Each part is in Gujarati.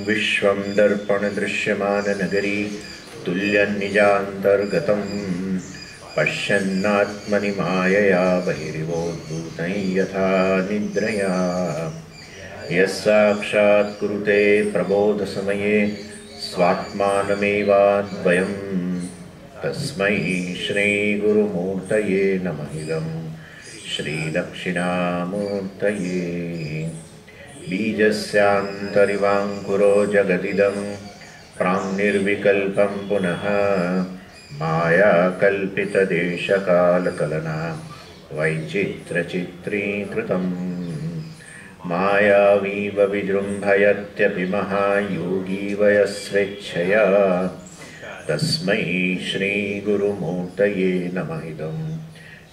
विश्वं दर्पणदृश्यमाननगरी तुल्यन्निजान्तर्गतं पश्यन्नात्मनि मायया बहिरिवोद्भूतं यथा निद्रया यस्साक्षात् कुरुते प्रबोधसमये स्वात्मानमेवाद्वयं तस्मै श्रीगुरुमूर्तये नमः। इदं श्रीदक्षिणामूर्तये। बीजस्यान्तरिवाङ्कुरो जगदिदं प्राङ्निर्विकल्पं पुनः मायाकल्पितदेशकालकलना वैचित्रचित्रीकृतं मायावीव विजृम्भयत्यपि महायोगी वयस्वेच्छया तस्मै श्रीगुरुमूर्तये नमः। इदं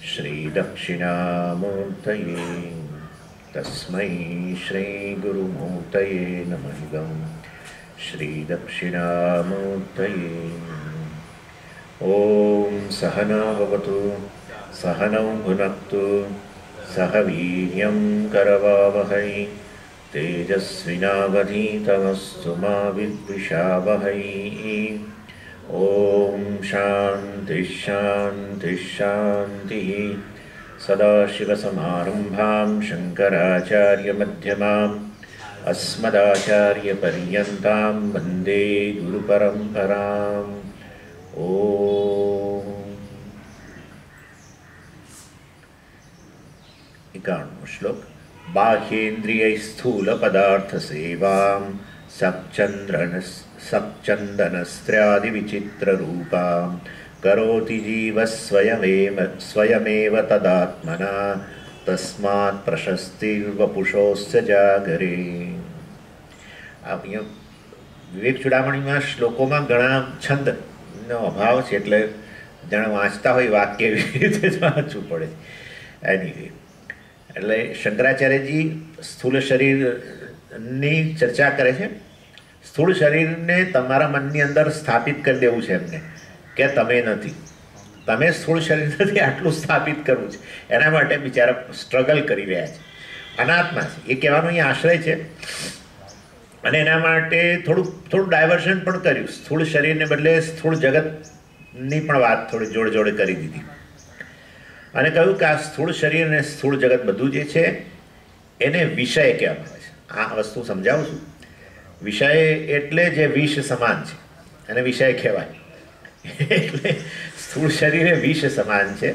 श्रीदक्षिणामूर्तये तस्मै श्रीगुरुमूर्तये नमः। इदं श्रीदक्षिणामूर्तये। ॐ सहना भवतु सहनौ भुनक्तु सह वीर्यं करवावहै तेजस्विनावधीतमस्तु मा विद्विषावहै। ॐ शान्ति शान्ति शान्तिः। सदाशिवसमारम्भां शङ्कराचार्यमध्यमाम् अस्मदाचार्यपर्यन्तां वन्दे गुरुपरम्पराम्। ॐ 51 श्लोक। बाह्येन्द्रियैस्थूलपदार्थसेवां सच्चन्दनस्त्र्यादिविचित्ररूपां करोति जीवः स्वयमेव तदात्मना तस्मात् प्रशस्तिर्वपुषोऽस्य जागरे। विवेक चूडामणीમાં શ્લોકોમાં ઘણા છંદનો અભાવ છે, એટલે જાણે વાંચતા હોય વાક્ય એવી રીતે જ વાંચવું પડે. એનીવે, એટલે શંકરાચાર્યજી સ્થૂળ શરીરની ચર્ચા કરે છે. સ્થૂળ શરીરને તમારા મનની અંદર સ્થાપિત કરી દેવું છે એમને કે તમે નથી, તમે સ્થૂળ શરીર નથી, આટલું સ્થાપિત કરવું છે. એના માટે બિચારા સ્ટ્રગલ કરી રહ્યા છે. અનાત્મા છે એ કહેવાનો અહીં આશ્રય છે. અને એના માટે થોડું ડાયવર્ઝન પણ કર્યું. સ્થૂળ શરીરને બદલે સ્થૂળ જગતની પણ વાત થોડી જોડે કરી દીધી અને કહ્યું કે આ સ્થૂળ શરીર અને સ્થૂળ જગત બધું જે છે એને વિષય કહેવામાં આવે છે. આ વસ્તુ સમજાવું છું. વિષય એટલે જે વિષ સમાન છે અને વિષય કહેવાય. એટલે સ્થૂળ શરીર એ વિષ સમાન છે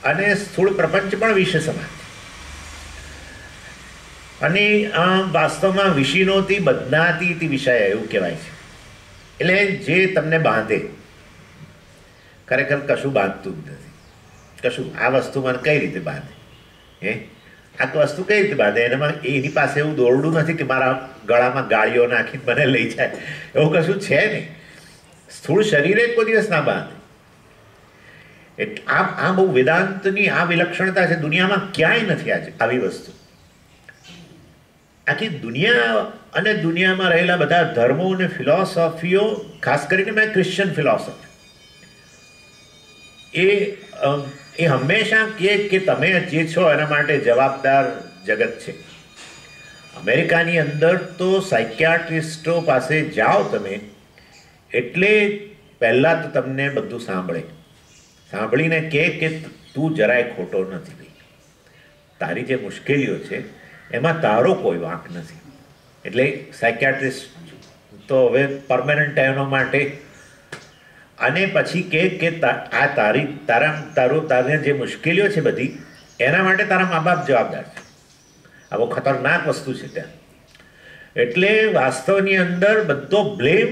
અને સ્થૂળ પ્રપંચ પણ વિષ સમાન છે. અને વાસ્તવમાં વિષિનોથી બદનાતી ઇતિ વિષય એવું કહેવાય છે. એટલે જે તમને બાંધે, ખરેખર કશું બાંધતું જ નથી. કશું આ વસ્તુ મને કઈ રીતે બાંધે, આ વસ્તુ કઈ રીતે બાંધે? એની પાસે એવું દોરડું નથી કે મારા ગળામાં ગાળીઓ નાખીને મને લઈ જાય, એવું કશું છે નહીં. સ્થૂળ શરીરે કોઈ દિવસ ના બાંધે. એટલે આ બહુ વેદાંતની આ વિલક્ષણતા છે. દુનિયામાં ક્યાંય નથી આજે આવી વસ્તુ. આખી દુનિયા અને દુનિયામાં રહેલા બધા ધર્મો અને ફિલોસોફીઓ, ખાસ કરીને મેં ક્રિશ્ચિયન ફિલોસોફી, એ હંમેશા કહે કે તમે જે છો એના માટે જવાબદાર જગત છે. અમેરિકાની અંદર તો સાયકિયાટ્રિસ્ટો પાસે જાઓ તમે એટલે પહેલાં તો તમને બધું સાંભળીને કહે કે તું જરાય ખોટો નથી ભાઈ, તારી જે મુશ્કેલીઓ છે એમાં તારો કોઈ વાંક નથી. એટલે સાયકિયાટ્રિસ્ટ તો હવે પરમેનન્ટ એનો માટે, અને પછી કે આ તારે જે મુશ્કેલીઓ છે બધી એના માટે તારા મા બાપ જવાબદાર છે. આ બહુ ખતરનાક વસ્તુ છે ત્યાં. એટલે વાસ્તવની અંદર બધો બ્લેમ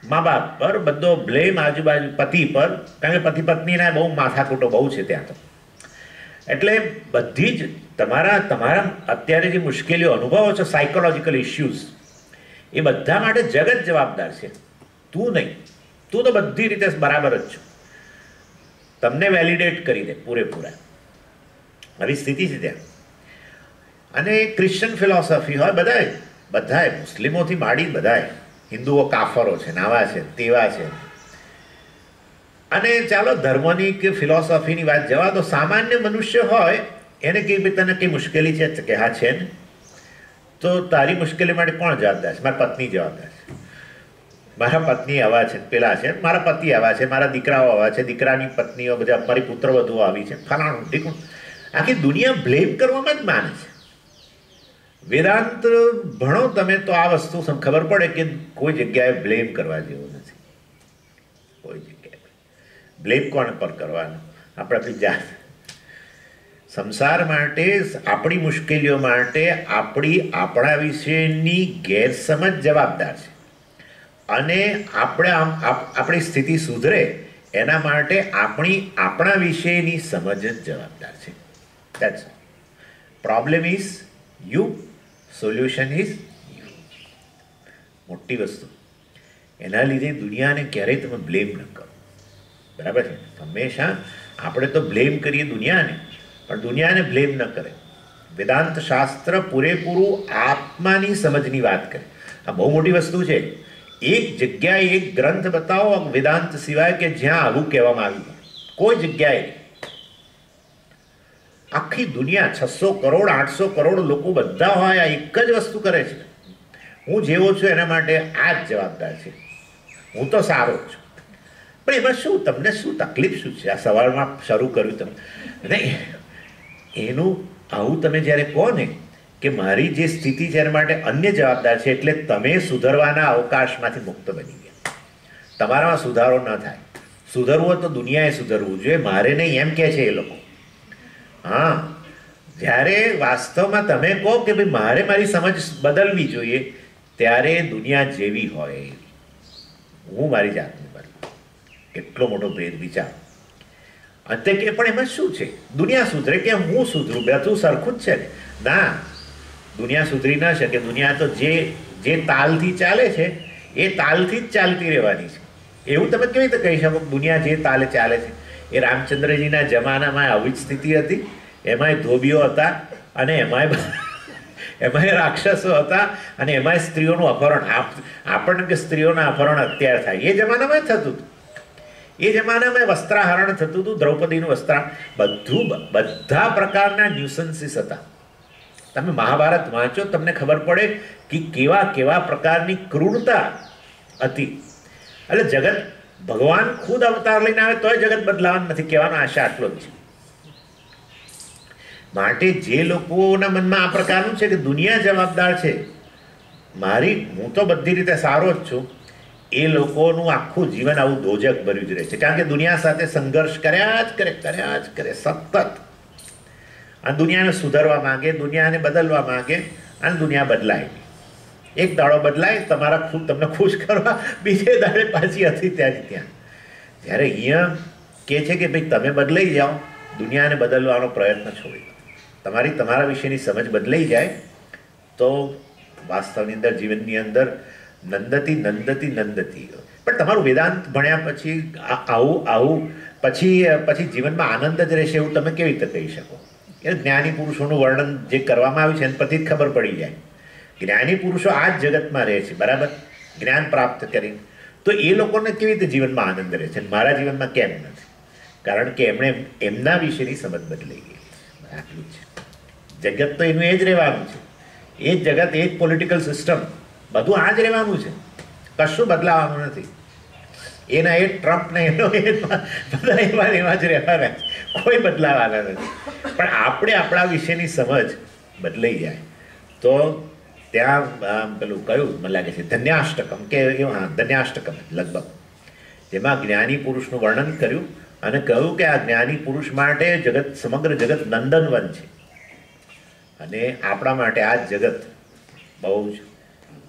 મા બાપ પર, બધો બ્લેમ આજુબાજુ પતિ પર, કારણ કે પતિ પત્નીના બહુ માથાકૂટો બહુ છે ત્યાં તો. એટલે બધી જ તમારા અત્યારે જે મુશ્કેલીઓ અનુભવો છો, સાયકોલોજીકલ ઇશ્યુઝ, એ બધા માટે જગત જવાબદાર છે, તું નહીં. તું તો બધી રીતે બરાબર જ છો. તમને વેલિડેટ કરી દે પૂરેપૂરા. આવી સ્થિતિ છે ત્યાં. અને ક્રિશ્ચિયન ફિલોસોફી હોય, બધાએ મુસ્લિમોથી માંડી બધાએ, હિન્દુઓ કાફરો છે, નાવા છે, તેવા છે. અને ચાલો ધર્મની કે ફિલોસોફીની વાત જવા દો. સામાન્ય મનુષ્ય હોય એને કઈ તને કઈ મુશ્કેલી છે કે હા છે ને, તો તારી મુશ્કેલી માટે કોણ જવાબદાર છે? મારી પત્ની જવાબદાર છે. મારા પત્ની આવા છે, પેલા છે, મારા પતિ આવા છે, મારા દીકરાઓ આવા છે, દીકરાની પત્નીઓ બધા, મારી પુત્રવધુઓ આવી છે, ફલાણું ઢીકણું. આખી દુનિયા બ્લેમ કરવામાં જ માને છે. વેદાંત ભણો તમે તો આ વસ્તુ ખબર પડે કે કોઈ જગ્યાએ બ્લેમ કરવા જેવું નથી. કોઈ જગ્યાએ બ્લેમ કોણ પર કરવાનું? આપણે આપણી જાત. સંસાર માટે, આપણી મુશ્કેલીઓ માટે આપણા વિશેની ગેરસમજ જવાબદાર છે. અને આપણી સ્થિતિ સુધરે એના માટે આપણા વિશેની સમજ જ જવાબદાર છે. That's problem is you, solution is you. મોટી વસ્તુ. એના લીધે દુનિયાને ક્યારેય તમે બ્લેમ ન કરો. બરાબર છે? હંમેશા આપણે તો બ્લેમ કરીએ દુનિયાને, પણ દુનિયાને બ્લેમ ન કરે. વેદાંત શાસ્ત્ર પૂરેપૂરું આત્માની સમજની વાત કરે. આ બહુ મોટી વસ્તુ છે. એક જગ્યાએ એક ગ્રંથ બતાવો વેદાંત સિવાય કે જ્યાં આવું કહેવામાં આવ્યું. કોઈ જગ્યાએ. આખી દુનિયા 600 કરોડ 800 કરોડ લોકો બધા હોય આ એક જ વસ્તુ કરે છે. હું જેવો છું એના માટે આ જ જવાબદાર છે. હું તો સારો છું. પણ એમાં શું, તમને શું તકલીફ શું છે? આ સવારમાં શરૂ કર્યું તમે નહીં, એનું આવું તમે જ્યારે કહો ને કે મારી જે સ્થિતિ છે એના માટે અન્ય જવાબદાર છે, એટલે તમે સુધરવાના અવકાશમાંથી મુક્ત બની ગયા. તમારામાં સુધારો ન થાય. સુધરવું હોય તો દુનિયાએ સુધરવું જોઈએ, મારે નહીં એમ કહે છે એ લોકો. હા, જ્યારે વાસ્તવમાં તમે કહો કે ભાઈ મારે મારી સમજ બદલવી જોઈએ, ત્યારે દુનિયા જેવી હોય હું મારી જાતને બદલું. કેટલો મોટો ભેદ વિચાર. અંતે કે પણ એમાં શું છે? દુનિયા સુધરે કે હું સુધરું? બધું સરખું જ છે ને. ના, દુનિયા સુધરી ન શકે. દુનિયા તો જે તાલથી ચાલે છે એ તાલથી જ ચાલતી રહેવાની છે. એવું તમે કેવી રીતે કહી શકો દુનિયા જે તાલે ચાલે છે? એ રામચંદ્રજીના જમાનામાં આવી જ સ્થિતિ હતી. એમાંય ધોબીઓ હતા, અને એમાંય રાક્ષસો હતા, અને એમાંય સ્ત્રીઓનું અપહરણ. આપણને કે સ્ત્રીઓના અપહરણ અત્યારે થાય, એ જમાનામાં જ થતું હતું. એ જમાનામાં વસ્ત્રાહરણ થતું હતું, દ્રૌપદીનું બધા પ્રકારના ન્યુસન્સીસ હતા. તમે મહાભારત વાંચો, તમને ખબર પડે કે કેવા પ્રકારની ક્રૂરતા હતી. એટલે જગત, ભગવાન ખુદ અવતાર લઈને આવે તોય જગત બદલાવાનું નથી, કહેવાનો આશા આટલો જ છે. માટે જે લોકોના મનમાં આ પ્રકારનું છે કે દુનિયા જવાબદાર છે, હું તો બધી રીતે સારો જ છું, એ લોકોનું આખું જીવન આવું દોજક ભર્યું જ રહે છે. કારણ કે દુનિયા સાથે સંઘર્ષ કર્યા જ કરે સતત. અને દુનિયાને સુધારવા માંગે, દુનિયાને બદલવા માંગે, અને દુનિયા બદલાય. એક દાડો બદલાય તમને ખુશ કરવા, બીજે દાડે પાછી હતી ત્યાં. જ્યારે અહીંયા કહે છે કે ભાઈ તમે બદલાઈ જાઓ, દુનિયાને બદલવાનો પ્રયત્ન છોડી દો. તમારા વિશેની સમજ બદલાઈ જાય તો વાસ્તવની અંદર, જીવનની અંદર નંદતી. પણ તમારું વેદાંત ભણ્યા પછી આવું પછી જીવનમાં આનંદ જ રહેશે એવું તમે કેવી રીતે કહી શકો? એ જ્ઞાની પુરુષોનું વર્ણન જે કરવામાં આવ્યું છે એને પછી જ ખબર પડી જાય. જ્ઞાની પુરુષો આ જ જગતમાં રહે છે, બરાબર, જ્ઞાન પ્રાપ્ત કરીને. તો એ લોકોને કેવી રીતે જીવનમાં આનંદ રહે છે, મારા જીવનમાં કેમ નથી? કારણ કે એમણે એમના વિશેની સમજ બદલાઈ ગઈ. આટલું છે. જગત તો એનું એ જ રહેવાનું છે. એ જ જગત, એ જ પોલિટિકલ સિસ્ટમ, બધું આ જ રહેવાનું છે. કશું બદલાવાનું નથી. એના એ ટ્રમ્પ ને એનો બધા એવા જ રહેવાના છે. કોઈ બદલાવાના નથી. પણ આપણે આપણા વિશેની સમજ બદલાઈ જાય તો ત્યાં પેલું કયું મને લાગે છે ધન્યાષ્ટકમ કે ધન્યાષ્ટકમ લગભગ, જેમાં જ્ઞાની પુરુષનું વર્ણન કર્યું અને કહ્યું કે આ જ્ઞાની પુરુષ માટે સમગ્ર જગત નંદનવન છે, અને આપણા માટે આ જગત બહુ જ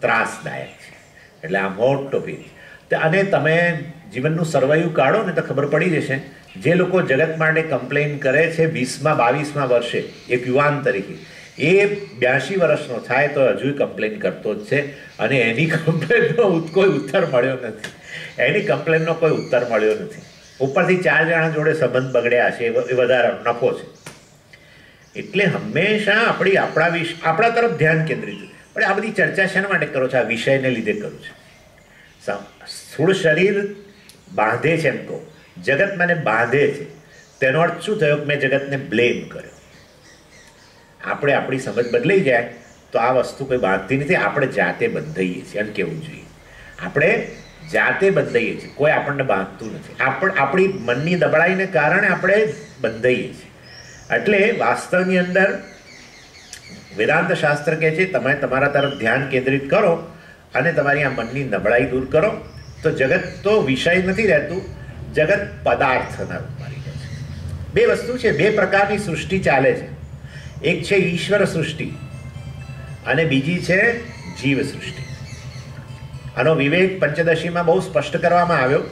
ત્રાસદાયક છે. એટલે આ મોટો ભેદ. અને તમે જીવનનું સર્વાઈવ કાઢો ને તો ખબર પડી જશે. જે લોકો જગત માટે કમ્પ્લેન કરે છે 20-22 વર્ષે, એક યુવાન તરીકે, એ 82 વર્ષનો થાય તો હજુ કમ્પ્લેન કરતો જ છે, અને એની કમ્પ્લેનનો કોઈ ઉત્તર મળ્યો નથી. ઉપરથી 4 જણા જોડે સંબંધ બગડ્યા છે, એ વધારે નફો છે. એટલે હંમેશા આપણા તરફ ધ્યાન કેન્દ્રિત. પણ આ બધી ચર્ચા શેના માટે કરો છો? આ વિષયને લીધે કરું છું. સ્થૂળ શરીર બાંધે છે, એમ કહું, જગત મને બાંધે છે. તેનો અર્થ શું થયો? મેં જગતને બ્લેમ કર્યો. આપણી સમજ બદલાઈ જાય તો તો આ વસ્તુ કોઈ બાંધતી નથી, આપણે જાતે બંધાઈએ છીએ એમ કહેવું જોઈએ. આપણે જાતે બંધાઈએ છીએ, કોઈ આપણને બાંધતું નથી. આપણી મનની દબડાઈને કારણે આપણે બંધાઈએ છીએ. એટલે વાસ્તવની અંદર વેદાંત શાસ્ત્ર કહે છે તમે તમારા તરફ ધ્યાન કેન્દ્રિત કરો અને તમારી આ મનની નબળાઈ દૂર કરો તો જગત તો વિષય નથી રહેતું, જગત પદાર્થના રૂપમાં રહી જાય છે. બે વસ્તુ છે, બે પ્રકારની સૃષ્ટિ ચાલે છે. એક છે ઈશ્વર સૃષ્ટિ અને બીજી છે જીવ સૃષ્ટિ. આનો વિવેક પંચદશીમાં બહુ સ્પષ્ટ કરવામાં આવ્યો.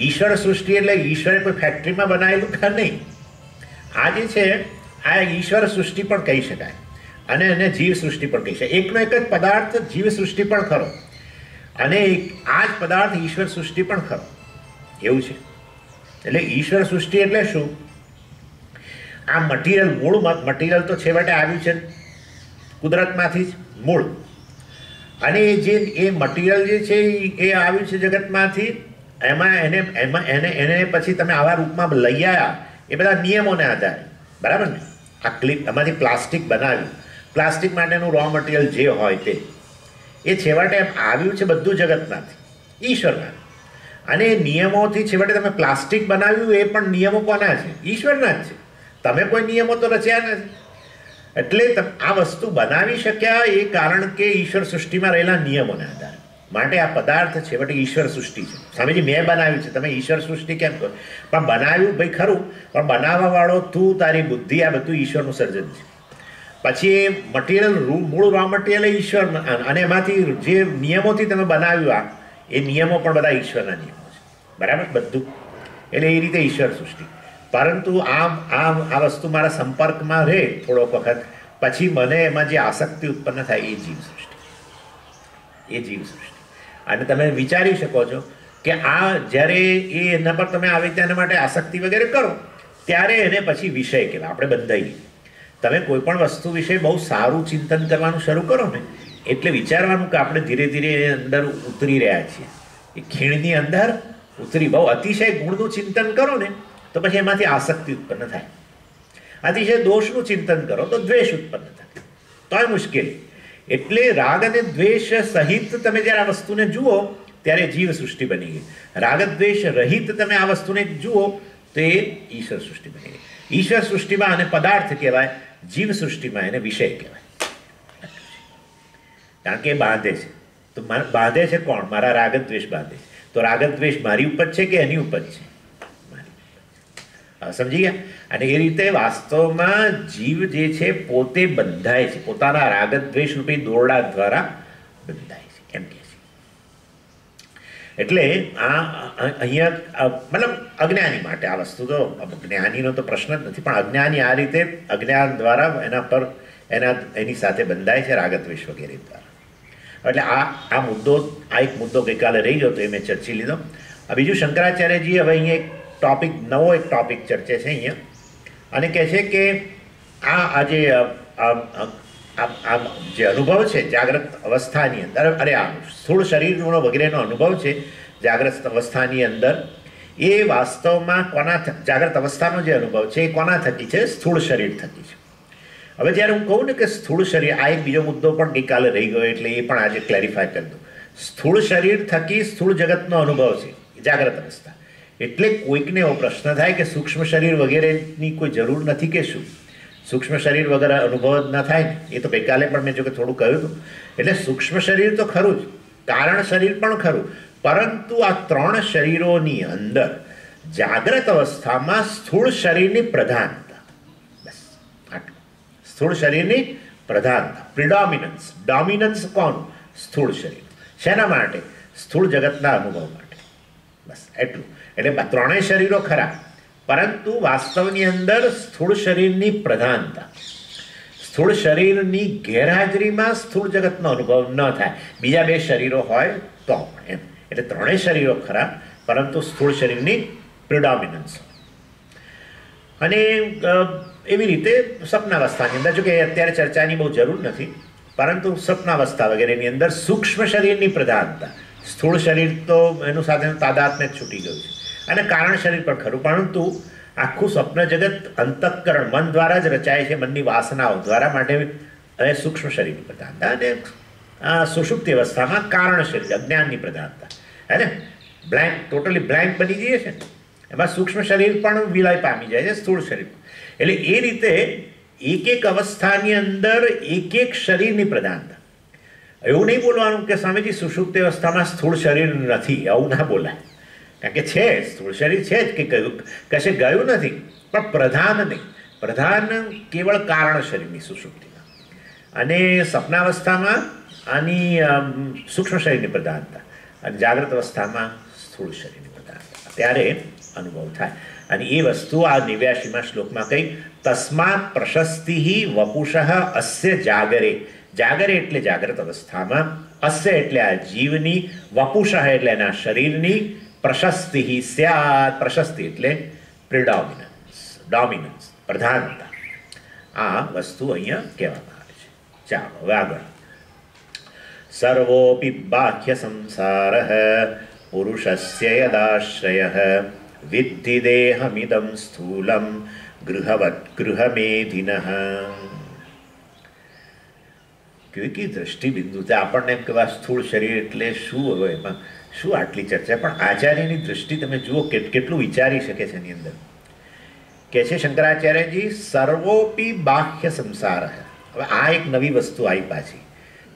ઈશ્વર સૃષ્ટિ એટલે ઈશ્વરે કોઈ ફેક્ટરીમાં બનાવેલું ઘર નહીં. આ જે છે આ ઈશ્વર સૃષ્ટિ પણ કહી શકાય અને એને જીવ સૃષ્ટિ પણ કહી શકાય. એકનો એક જ પદાર્થ જીવ સૃષ્ટિ પણ ખરો અને આ જ પદાર્થ ઈશ્વર સૃષ્ટિ પણ ખરો, એવું છે. એટલે ઈશ્વર સૃષ્ટિ એટલે શું? આ મટીરિયલ, મૂળ મટીરિયલ તો છેવટે આવ્યું છે કુદરતમાંથી જ, મૂળ. અને એ મટીરિયલ જે છે એ આવ્યું છે જગતમાંથી. એને પછી તમે આવા રૂપમાં લઈ આવ્યા એ બધા નિયમોને આધારે, બરાબર ને? આ આમાંથી પ્લાસ્ટિક બનાવ્યું, પ્લાસ્ટિક માટેનું રો મટીરિયલ જે હોય તે એ છેવટે આવ્યું છે બધું જગતમાંથી, ઈશ્વરના. અને એ નિયમોથી છેવટે તમે પ્લાસ્ટિક બનાવ્યું એ પણ નિયમો કોના છે? ઈશ્વરના જ છે. તમે કોઈ નિયમો તો રચ્યા નથી. એટલે આ વસ્તુ બનાવી શક્યા એ કારણ કે ઈશ્વર સૃષ્ટિમાં રહેલા નિયમોના આધારે. માટે આ પદાર્થ છેવટે ઈશ્વર સૃષ્ટિ છે. સ્વામીજી મેં બનાવ્યું છે, તમે ઈશ્વર સૃષ્ટિ કેમ કહો? પણ બનાવ્યું ભાઈ ખરું, પણ બનાવવાવાળો તું, તારી બુદ્ધિ, આ બધું ઈશ્વરનું સર્જન છે. પછી એ મટીરિયલ, મૂળ રો મટીરિયલ ઈશ્વર, અને એમાંથી જે નિયમોથી તમે બનાવ્યું આ એ નિયમો પણ બધા ઈશ્વરના નિયમો છે, બરાબર? બધું. એટલે એ રીતે ઈશ્વર સૃષ્ટિ. પરંતુ આ વસ્તુ મારા સંપર્કમાં રહે થોડોક વખત, પછી મને એમાં જે આસક્તિ ઉત્પન્ન થાય એ જીવ સૃષ્ટિ, એ જીવ સૃષ્ટિ. અને તમે વિચારી શકો છો કે આ જ્યારે એના પર તમે આવી તેના માટે આસક્તિ વગેરે કરો ત્યારે એને પછી વિષય કહેવાય. આપણે બંધાઈએ. તમે કોઈ પણ વસ્તુ વિશે બહુ સારું ચિંતન કરવાનું શરૂ કરો ને એટલે વિચારવાનું કે આપણે ધીરે ધીરે એ અંદર ઉતરી રહ્યા છીએ, એ ખીણની અંદર ઉતરી. બહુ અતિશય ગુણનું ચિંતન કરો ને તો પછી એમાંથી આસક્તિ ઉત્પન્ન થાય. અતિશય દોષનું ચિંતન કરો તો દ્વેષ ઉત્પન્ન થાય, તોય મુશ્કેલી. એટલે રાગ અને દ્વેષ સહિત તમે જ્યારે આ વસ્તુને જુઓ ત્યારે જીવ સૃષ્ટિ બની ગઈ. રાગ દ્વેષ રહિત તમે આ વસ્તુને જુઓ તો એ ઈશ્વર સૃષ્ટિ બની ગઈ. ઈશ્વર સૃષ્ટિમાં આને પદાર્થ કહેવાય, જીવ સૃષ્ટિમાં એને વિષય કહેવાય. કારણ કે એ બાંધે છે. તો બાંધે છે કોણ? મારા રાગ દ્વેષ બાંધે છે. તો રાગ દ્વેષ મારી ઉપજ છે કે એની ઉપજ છે? સમજી ગયા? અને એ રીતે વાસ્તવમાં જીવ જે છે પોતે બંધાય છે, પોતાના રાગદ્વેષ રૂપી દોરડા દ્વારા બંધાય છે, એમ કહે છે. એટલે આ અહીંયા મતલબ અજ્ઞાની માટે આ વસ્તુ તો, જ્ઞાનીનો તો પ્રશ્ન જ નથી, પણ અજ્ઞાની આ રીતે અજ્ઞાન દ્વારા એની સાથે બંધાય છે રાગદ્વેષ વગેરે દ્વારા. એટલે આ એક મુદ્દો ગઈકાલે રહી ગયો તો એ મેં ચર્ચી લીધો. બીજું શંકરાચાર્યજી હવે અહીંયા નવો એક ટોપિક ચર્ચે છે અહીંયા, અને કહે છે કે આ જે અનુભવ છે જાગ્રત અવસ્થાની અંદર, આ સ્થૂળ શરીરનો વગેરેનો અનુભવ છે જાગ્રત અવસ્થાની અંદર, એ વાસ્તવમાં જાગ્રત અવસ્થાનો જે અનુભવ છે એ કોના થકી છે? સ્થૂળ શરીર થકી છે. હવે જ્યારે હું કહું ને કે સ્થૂળ શરીર, આ એક બીજો મુદ્દો પણ ગઈકાલે રહી ગયો એટલે એ પણ આજે ક્લેરિફાય કરી દઉં. સ્થૂળ શરીર થકી સ્થૂળ જગતનો અનુભવ છે જાગ્રત અવસ્થા. એટલે કોઈકને એવો પ્રશ્ન થાય કે સૂક્ષ્મ શરીર વગેરેની કોઈ જરૂર નથી કે શું? સૂક્ષ્મ શરીર વગેરે અનુભવ જ ન થાય ને? એ તો ગઈકાલે પણ મેં જો કે થોડું કહ્યું હતું. એટલે સૂક્ષ્મ શરીર તો ખરું જ, કારણ શરીર પણ ખરું, પરંતુ આ ત્રણ શરીરોની અંદર જાગ્રત અવસ્થામાં સ્થૂળ શરીરની પ્રધાનતા, બસ આટલું. સ્થૂળ શરીરની પ્રધાનતા, પ્રિડોમિનન્સ. ડોમિનન્સ કોણ? સ્થૂળ શરીર. શેના માટે? સ્થૂળ જગતના અનુભવ માટે, બસ એટલું. એટલે ત્રણેય શરીરો ખરા, પરંતુ વાસ્તવની અંદર સ્થૂળ શરીરની પ્રધાનતા. સ્થૂળ શરીરની ગેરહાજરીમાં સ્થૂળ જગતનો અનુભવ ન થાય. બીજા બે શરીરો હોય તો એમ. એટલે ત્રણેય શરીરો ખરા, પરંતુ સ્થૂળ શરીરની પ્રિડોમિનન્સ. અને એવી રીતે સપનાવસ્થાની અંદર, જો કે અત્યારે ચર્ચાની બહુ જરૂર નથી, પરંતુ સપનાવસ્થા વગેરેની અંદર સૂક્ષ્મ શરીરની પ્રધાનતા. સ્થૂળ શરીર તો એનું સાથે તાદાત્મ્ય જ છૂટી ગયું છે, અને કારણ શરીર પણ ખરું, પરંતુ આખું સ્વપ્ન જગત અંતઃકરણ, મન દ્વારા જ રચાય છે, મનની વાસનાઓ દ્વારા. માટે અને સૂક્ષ્મ શરીરની પ્રધાનતા, અને સુષુપ્તિ અવસ્થામાં કારણ શરીર અજ્ઞાનની પ્રધાનતા. હે ને, બ્લેન્ક, ટોટલી બ્લેન્ક બની જઈએ છે ને, એમાં સૂક્ષ્મ શરીર પણ વિલય પામી જાય છે સ્થૂળ શરીર. એટલે એ રીતે એક એક અવસ્થાની અંદર એક એક શરીરની પ્રધાનતા. એવું નહીં બોલવાનું કે સ્વામીજી સુષુપ્તિ અવસ્થામાં સ્થૂળ શરીર નથી, આવું ના બોલાય. કારણ કે છે, સ્થૂળ શરીર છે જ, કે કશે ગયું નથી, પણ પ્રધાન નહીં. પ્રધાન કેવળ કારણ શરીરની સુષુપ્તિમાં, અને સપનાવસ્થામાં આની સૂક્ષ્મ શરીરની પ્રધાનતા, અને જાગ્રત અવસ્થામાં સ્થૂળ શરીરની પ્રધાનતા ત્યારે અનુભવ થાય. અને એ વસ્તુ આ 89મા શ્લોકમાં કઈ, તસ્માત પ્રશસ્તિ વપુષ અસ્ય જાગરે. જાગરે એટલે જાગ્રત અવસ્થામાં, અસ્ય એટલે આ જીવની, વપુષ એટલે એના શરીરની, પ્રશસ્તિ સ્યાત, પ્રશસ્તિ એટલે પ્રિડોમિનન્સ, ડોમિનન્સ, પ્રધાનતા. આ વસ્તુ અહીંયા કહેવામાં આવે છે. ચાલો હવે આગળ. સર્વોપિ બાહ્ય સંસાર પુરુષસ્ય યદાશ્રયઃ વિદ્ધિ દેહમિદં સ્થૂલમ ગૃહવત ગૃહમેધિનઃ. કેવી દ્રષ્ટિ બિંદુ છે. આપણને એમ કહેવા સ્થૂળ શરીર એટલે શું, હવે એમાં શું આટલી ચર્ચા, પણ આચાર્યની દૃષ્ટિ તમે જુઓ કેટલું વિચારી શકે છે એની અંદર. કે છે શંકરાચાર્યજી, સર્વોપી બાહ્ય સંસાર. હવે આ એક નવી વસ્તુ આવી પાછી.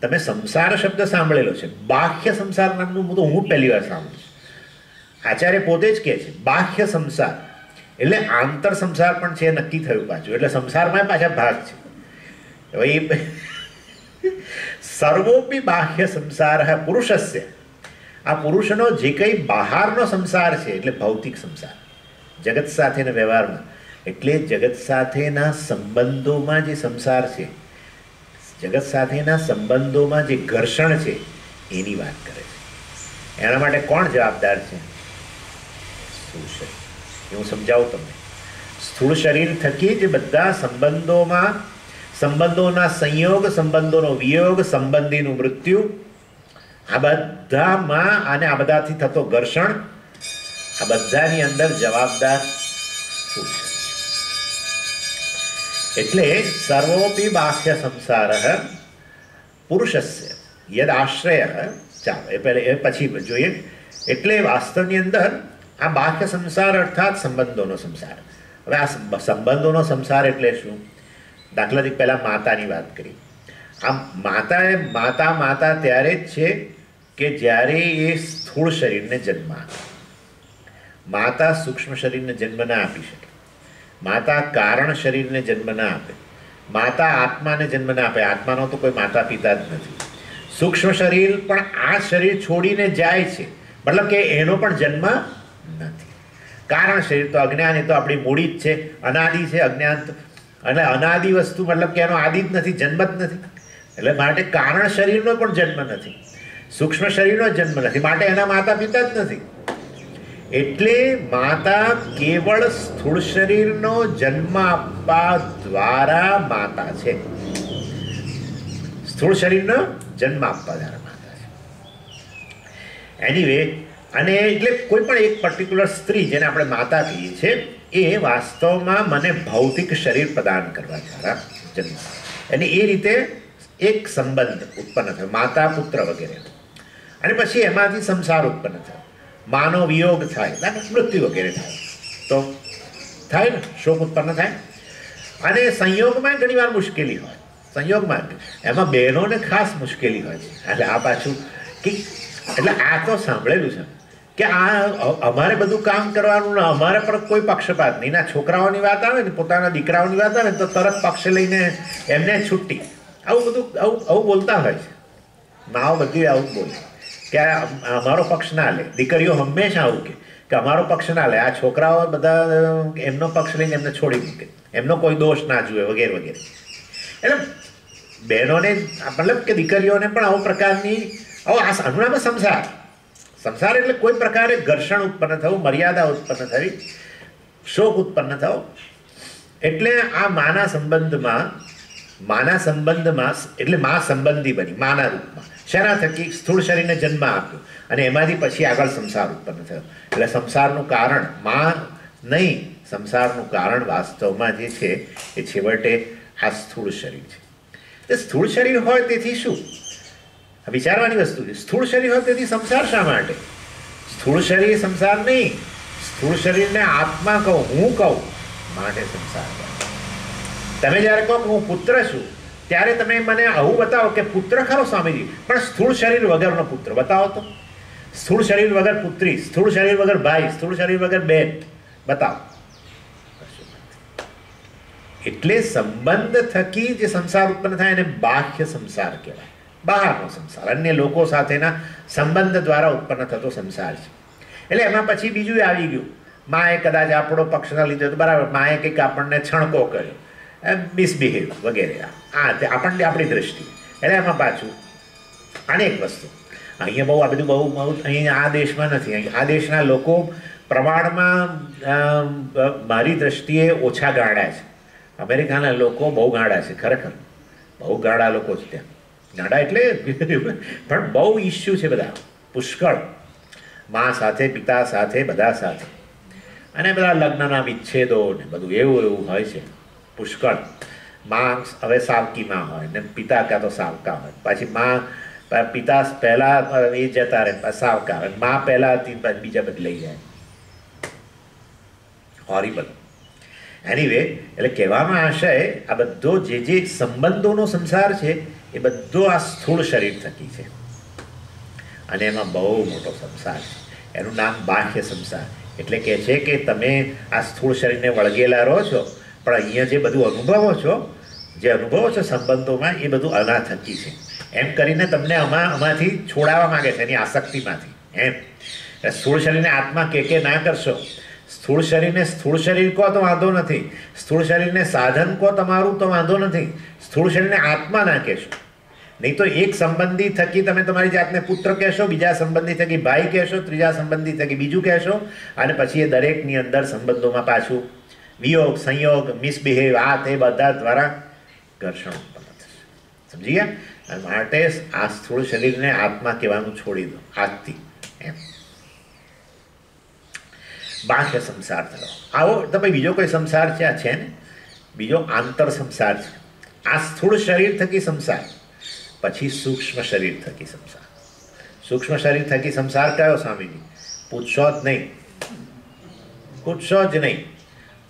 તમે સંસાર શબ્દ સાંભળેલો છે, બાહ્ય સંસાર નામનું તો હું પહેલી વાર સાંભળું છું. આચાર્ય પોતે જ કહે છે બાહ્ય સંસાર એટલે આંતર સંસાર પણ છે, નક્કી થયું પાછું. એટલે સંસારમાં પાછા ભાગ છે. હવે સર્વોપી બાહ્ય સંસાર પુરુષસ્ય, આ પુરુષનો જે કંઈ બહારનો સંસાર છે એટલે ભૌતિક સંસાર, જગત સાથેના વ્યવહારમાં, એટલે જગત સાથેના સંબંધોમાં જે સંસાર છે, જગત સાથેના સંબંધોમાં જે ઘર્ષણ છે એની વાત કરે છે. એના માટે કોણ જવાબદાર છે? સ્થૂળ શરીર. હું સમજાવું તમને. સ્થૂળ શરીર થકી જ બધા સંબંધોના સંયોગ, સંબંધોનો વિયોગ, સંબંધીનું મૃત્યુ, આ બધામાં અને આ બધાથી થતો ઘર્ષણ, આ બધાની અંદર જવાબદાર સ્થૂળ શરીર. એટલે સર્વોપી બાહ્ય સંસાર પુરુષસ્ય યદ આશ્રય. ચાલો એ પછી જોઈએ. એટલે વાસ્તવની અંદર આ બાહ્ય સંસાર અર્થાત સંબંધોનો સંસાર. હવે આ સંબંધોનો સંસાર એટલે શું? દાખલા તરીકે પહેલા માતાની વાત કરી. આ માતા ત્યારે જ છે કે જ્યારે એ સ્થૂળ શરીરને જન્મ આપે. માતા સૂક્ષ્મ શરીરને જન્મ ના આપી શકે. માતા કારણ શરીરને જન્મ ના આપે. માતા આત્માને જન્મ ના આપે. આત્માનો તો કોઈ માતા પિતા જ નથી. સૂક્ષ્મ શરીર પણ આ શરીર છોડીને જાય છે, મતલબ કે એનો પણ જન્મ નથી. કારણ શરીર તો અજ્ઞાન, એ તો આપણી મૂડી જ છે, અનાદિ છે અજ્ઞાન. અને અનાદિ વસ્તુ મતલબ કે એનો આદિ જ નથી, જન્મ જ નથી. એટલે માટે કારણ શરીરનો પણ જન્મ નથી, સૂક્ષ્મ શરીરનો જન્મ નથી, માટે એના માતા પિતા જ નથી. એટલે માતા કેવળ સ્થૂળ શરીરનો જન્મ આપવા દ્વારા માતા છે. સ્થૂળ શરીરનો જન્મ આપવા દ્વારા માતા છે. એનીવે, અને એટલે કોઈ પણ એક પર્ટિક્યુલર સ્ત્રી જેને આપણે માતા કહીએ છીએ, એ વાસ્તવમાં મને ભૌતિક શરીર પ્રદાન કરવા દ્વારા જન્મ. અને એ રીતે એક સંબંધ ઉત્પન્ન થયો, માતા પુત્ર વગેરે. અને પછી એમાંથી સંસાર ઉત્પન્ન થયો, માનો વિયોગ થાય, મૃત્યુ વગેરે થાય, તો થાય ને, શોક ઉત્પન્ન થાય. અને સંયોગમાં ઘણી વાર મુશ્કેલી હોય. સંયોગમાં એમાં બહેનોને ખાસ મુશ્કેલી હોય છે. એટલે આ પાછું કે એટલે આ તો સાંભળેલું છે કે આ અમારે બધું કામ કરવાનું ને અમારે પર કોઈ પક્ષપાત નહીં. ના, છોકરાઓની વાત આવે ને, પોતાના દીકરાઓની વાત આવે ને તો તરત પક્ષ લઈને એમને છૂટી. આવું બોલતા હોય છે. માઓ બધી આવું બોલે કે અમારો પક્ષ ના લે. દીકરીઓ હંમેશા આવું કે અમારો પક્ષ ના લે. આ છોકરાઓ બધા એમનો પક્ષ લઈને એમને છોડી મૂકે, એમનો કોઈ દોષ ના જુએ વગેરે વગેરે. એટલે બહેનોને મતલબ કે દીકરીઓને પણ આવું પ્રકારની અનુનામાં સંસાર એટલે કોઈ પ્રકારે ઘર્ષણ ઉત્પન્ન થવું, મર્યાદા ઉત્પન્ન થવી, શોક ઉત્પન્ન થવો. એટલે આ માના સંબંધમાં એટલે મા સંબંધી બની, માના રૂપમાં. શેના થકી? સ્થૂળ શરીરને જન્મ આપ્યો, અને એમાંથી પછી આગળ સંસાર ઉત્પન્ન થયો. એટલે સંસારનું કારણ મા નહીં, સંસારનું કારણ વાસ્તવમાં જે છે એ છેવટે આ સ્થૂળ શરીર છે. એ સ્થૂળ શરીર હોય તેથી શું? વિચારવાની વસ્તુ છે. સ્થૂળ શરીર હોય તેથી સંસાર શા માટે? સ્થૂળ શરીર સંસાર નહીં. સ્થૂળ શરીરને આત્મા કહું, હું કહું માટે સંસાર. તમે જ્યારે કહો કે હું પુત્ર છું, ત્યારે તમે મને આવું બતાવો કે પુત્ર ખરો સ્વામીજી, પણ સ્થૂળ શરીર વગરનો પુત્ર બતાવો તો. સ્થૂળ શરીર વગર પુત્રી, સ્થૂળ શરીર વગર ભાઈ, સ્થૂળ શરીર વગર બેન બતાવો. એટલે સંબંધ થકી જે સંસાર ઉત્પન્ન થાય એને બાહ્ય સંસાર કહેવાય. બહારનો સંસાર, અન્ય લોકો સાથેના સંબંધ દ્વારા ઉત્પન્ન થતો સંસાર છે. એટલે એમાં પછી બીજું આવી ગયું. માએ કદાચ આપણો પક્ષના લીધે તો બરાબર, માએ કંઈક આપણને છણકો કર્યો, મિસબિહેવ વગેરે, આપણને આપણી દ્રષ્ટિએ. એટલે એમાં પાછું અનેક વસ્તુ. અહીંયા બહુ આ બધું બહુ અહીંયા આ દેશમાં નથી. આ દેશના લોકો પ્રમાણમાં મારી દ્રષ્ટિએ ઓછા ગાંડા છે. અમેરિકાના લોકો બહુ ગાંડા છે, ખરેખર બહુ ગાંડા લોકો છે ત્યાં. ગાંડા એટલે પણ બહુ ઇસ્યુ છે બધા, પુષ્કળ. મા સાથે, પિતા સાથે, બધા સાથે, અને બધા લગ્નના વિચ્છેદો ને બધું એવું એવું હોય છે પુષ્કળ. મા હવે સાવકીમાં હોય ને પિતા કાં તો સાવકા હોય, પાછી મા પિતા પહેલા એ જતા રહે, સાવકા હોય, મા પહેલા હતી બીજા બદલાઈ જાય. હોરિબલ. એનીવે, એટલે કહેવામાં આશય આ બધો જે સંબંધોનો સંસાર છે એ બધો આ સ્થૂળ શરીર થકી છે. અને એમાં બહુ મોટો સંસાર છે, એનું નામ બાહ્ય સંસાર. એટલે કહે છે કે તમે આ સ્થૂળ શરીરને વળગેલા રહો છો, પણ અહીંયા જે બધું અનુભવો છો, જે અનુભવો છો સંબંધોમાં, એ બધું આના થકી છે. એમ કરીને તમને આમાંથી છોડાવવા માંગે છે, એની આસક્તિમાંથી. એમ સ્થૂળ શરીરને આત્મા કે ના કરશો. સ્થૂળ શરીરને સ્થૂળ શરીર કહો તો વાંધો નથી, સ્થૂળ શરીરને સાધન કહો તમારું તો વાંધો નથી, સ્થૂળ શરીરને આત્મા ના કહેશો. નહીં તો એક સંબંધી થકી તમે તમારી જાતને પુત્ર કહેશો, બીજા સંબંધી થકી ભાઈ કહેશો, ત્રીજા સંબંધી થકી બીજું કહેશો, અને પછી એ દરેકની અંદર સંબંધોમાં પાછું વિયોગ, સંયોગ, મિસબિહેવ, આ તે બધા દ્વારા ઘર્ષણ ઉત્પન્ન થશે. સમજી ગયા? અને માટે આ સ્થૂળ શરીરને આત્મા કહેવાનું છોડી દો આજથી. એમ બાહ્ય સંસાર થયો. આવો તમે બીજો કોઈ સંસાર છે? આ છે ને બીજો આંતર સંસાર છે. આ સ્થૂળ શરીર થકી સંસાર, પછી સૂક્ષ્મ શરીર થકી સંસાર. સૂક્ષ્મ શરીર થકી સંસાર કયો સ્વામીજી? પૂછશો જ નહીં, પૂછશો જ નહીં.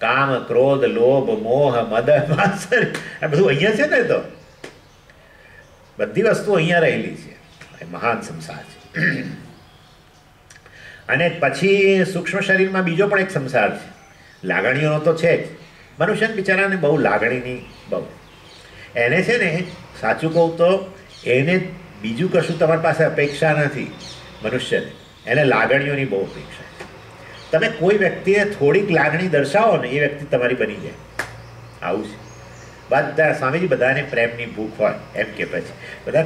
કામ, ક્રોધ, લોભ, મોહ, મદ, માત્સર્ય, આ બધું અહીંયા છે ને. તો બધી વસ્તુ અહીંયા રહેલી છે. એ મહાન સંસાર છે. અને પછી સૂક્ષ્મ શરીરમાં બીજો પણ એક સંસાર છે. લાગણીઓનો તો છે જ. મનુષ્યને બિચારાને બહુ લાગણીની બહુ. એને છે ને, સાચું કહું તો એને બીજું કશું તમારી પાસે અપેક્ષા નથી. મનુષ્યને એને લાગણીઓની બહુ અપેક્ષા છે. તમે કોઈ વ્યક્તિને થોડીક લાગણી દર્શાવો ને, એ વ્યક્તિ તમારી બની જાય. આવું છે બધા. સ્વામીજી બધાને પ્રેમની ભૂખ હોય એમ કે પછી બધા.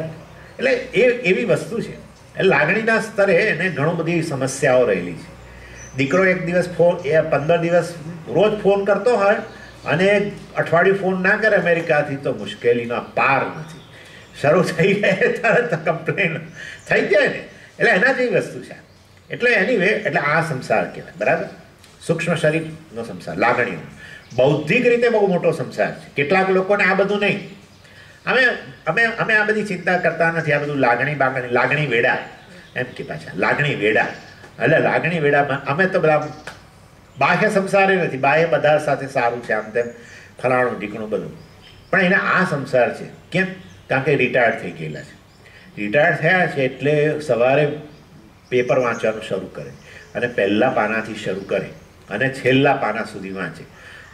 એટલે એ એવી વસ્તુ છે. લાગણીના સ્તરે એને ઘણું બધી સમસ્યાઓ રહેલી છે. દીકરો એક દિવસ 15 દિવસ રોજ ફોન કરતો હોય અને અઠવાડિયું ફોન ના કરે અમેરિકાથી, તો મુશ્કેલીનો પાર નથી. શરૂ થઈ જાય તરત કમ્પ્લેન થઈ જાય ને. એટલે એના જેવી વસ્તુ છે. એટલે એનીવે, એટલે આ સંસાર કહેવાય. બરાબર? સૂક્ષ્મ શરીરનો સંસાર, લાગણીઓ. બૌદ્ધિક રીતે બહુ મોટો સંસાર છે. કેટલાક લોકોને આ બધું નહીં. અમે આ બધી ચિંતા કરતા નથી. આ બધું લાગણી વેડા એમ કે પાછા લાગણી વેડા. એટલે લાગણી વેડામાં અમે તો બધા બાહ્ય સંસારે નથી. બાહ્ય બધા સાથે સારું છે, આમ તેમ ફલાણું ઢીકણું બધું, પણ એને આ સંસાર છે. કેમ? કારણ કે રિટાયર્ડ થઈ ગયેલા છે. રિટાયર્ડ થયા છે એટલે સવારે પેપર વાંચવાનું શરૂ કરે, અને પહેલા પાનાથી શરૂ કરે અને છેલ્લા પાના સુધી વાંચે.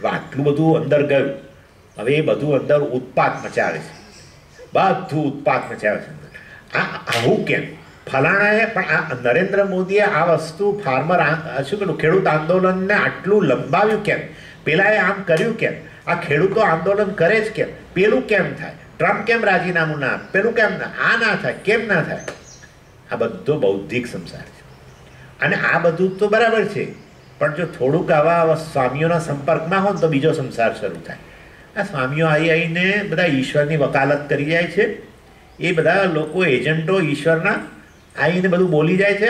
આટલું બધું અંદર ગયું. હવે એ બધું અંદર ઉત્પાત મચાવે છે. બધું ઉત્પાત મચાવે છે. આવું કેમ? ફલાણાએ પણ આ નરેન્દ્ર મોદીએ આ વસ્તુ ફાર્મર શું કહેલું, ખેડૂત આંદોલનને આટલું લંબાવ્યું કેમ? પેલાએ આમ કર્યું કેમ? આ ખેડૂતો આંદોલન કરે જ કેમ? પેલું કેમ થાય? ટ્રમ્પ કેમ રાજીનામું ના? પેલું કેમ ના? આ ના થાય, કેમ ના થાય? આ બધો બૌદ્ધિક સંસાર છે. અને આ બધું તો બરાબર છે, પણ જો થોડુંક આવા સ્વામીઓના સંપર્કમાં હોય તો બીજો સંસાર શરૂ થાય. આ સ્વામીઓ આવીને બધા ઈશ્વરની વકાલત કરી જાય છે. એ બધા લોકો એજન્ટો ઈશ્વરના આવીને બધું બોલી જાય છે.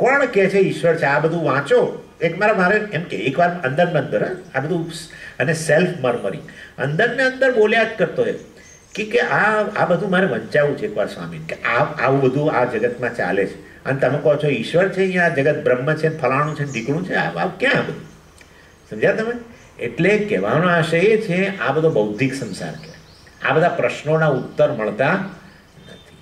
કોણ કહે છે ઈશ્વર છે? આ બધું વાંચો. મારે એમ કે એકવાર અંદર આ બધું, અને સેલ્ફ મર્મરિંગ અંદર ને અંદર બોલ્યા જ કરતો હોય કે આ બધું મારે વંચાવવું છે એકવાર સ્વામી, કે આવું બધું આ જગતમાં ચાલે છે અને તમે કહો છો ઈશ્વર છે, અહીંયા જગત બ્રહ્મ છે, ફલાણું છે, ઢીકણું છે, આ ક્યાં બધું? સમજ્યા તમે? એટલે કહેવાનો આશય એ છે, આ બધો બૌદ્ધિક સંસાર કહેવાય. આ બધા પ્રશ્નોના ઉત્તર મળતા નથી.